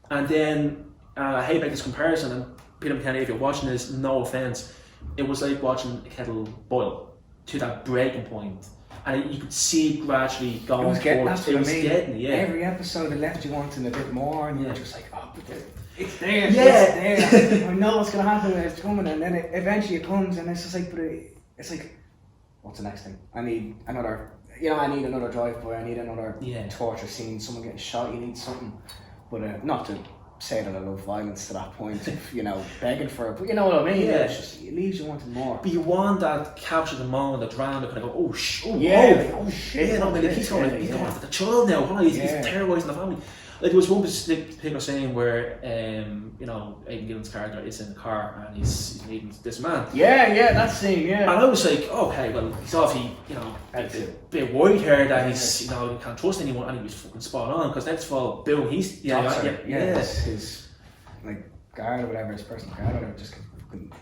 And then I hate to make this comparison, and Peter McKenna, if you're watching this, no offense, it was like watching a kettle boil to that breaking point. And you could see it gradually going towards. It was getting, every episode it left you wanting a bit more, and you're just like, oh, but it's there, it's there. I know what's gonna happen when it's coming, and then eventually it comes, and it's just like, it's like, what's the next thing? I need another drive-by. I need another torture scene. Someone getting shot. You need something, but not to say that I love violence to that point, you know, begging for it, but you know what I mean. Yeah. It's just, it leaves you wanting more. But you want that capture the moment, the drama, kind of go, oh shit, shit. I mean, he's going after the child now. He's terrorising the family. Like there was one particular scene where, you know, Aidan Gillen's character is in the car and he's meeting this man. Yeah, that scene. Yeah. And I was like, okay, well, he's obviously, you know, a bit worried here that he's, you know, he can't trust anyone, and he was fucking spot on, because next of all, boom, he's, you know, his like guard or whatever, his personal guard or whatever, just fucking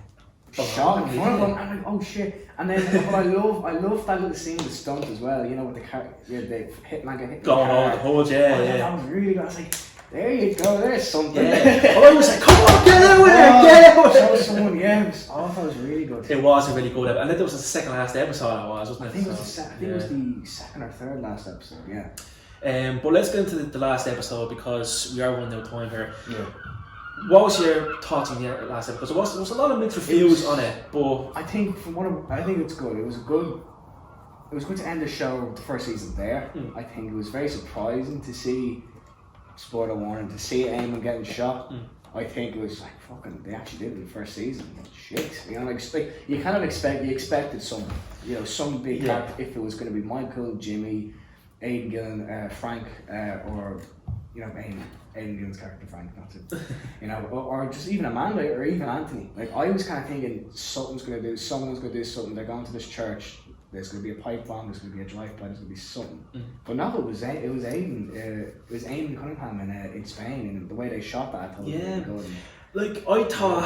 shot in front of him. I'm like, oh shit. And then what I love that little scene with the stunt as well, you know, with the hitman get hit going over the hood, that was really good. I was like, there you go, there's something. I was like, come on, get out there, show someone. I thought it was really good. It was a really good episode. I think it was the second last episode wasn't it? I think it was the second or third last episode, but let's get into the last episode, because we are running out of time here. Yeah. What was your thoughts on the last episode? Because there was a lot of mixed reviews on it, but I think I think it's good. It was good to end the show, the first season there. I think it was very surprising to see, spoiler warning, to see Eamon getting shot. I think it was like, fucking, they actually did it in the first season. Shit, you know, like you kind of expected some big character, if it was going to be Michael, Jimmy, Aidan Gillen, Frank, or, you know, Aidan Gillen's character Frank, not to, you know, or just even Amanda or even Anthony. Like, I was kind of thinking someone's going to do something. They're going to this church. there's going to be a pipe bomb, there's going to be a drive-by, there's going to be something. But no, it was Eamon Cunningham in Spain, and the way they shot that, I thought was really good. Like, I thought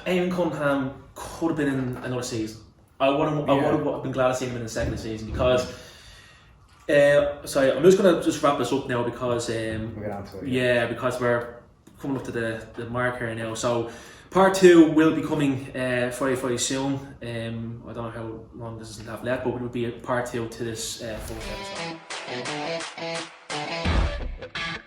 Eamon Cunningham could have been in another season. I would have been glad to see him in the second season because. Sorry, I'm just going to wrap this up now because we'll get on to it. Yeah, because we're coming up to the mark here now. So part 2 will be coming very soon. I don't know how long this is left, but it will be a part 2 to this first episode.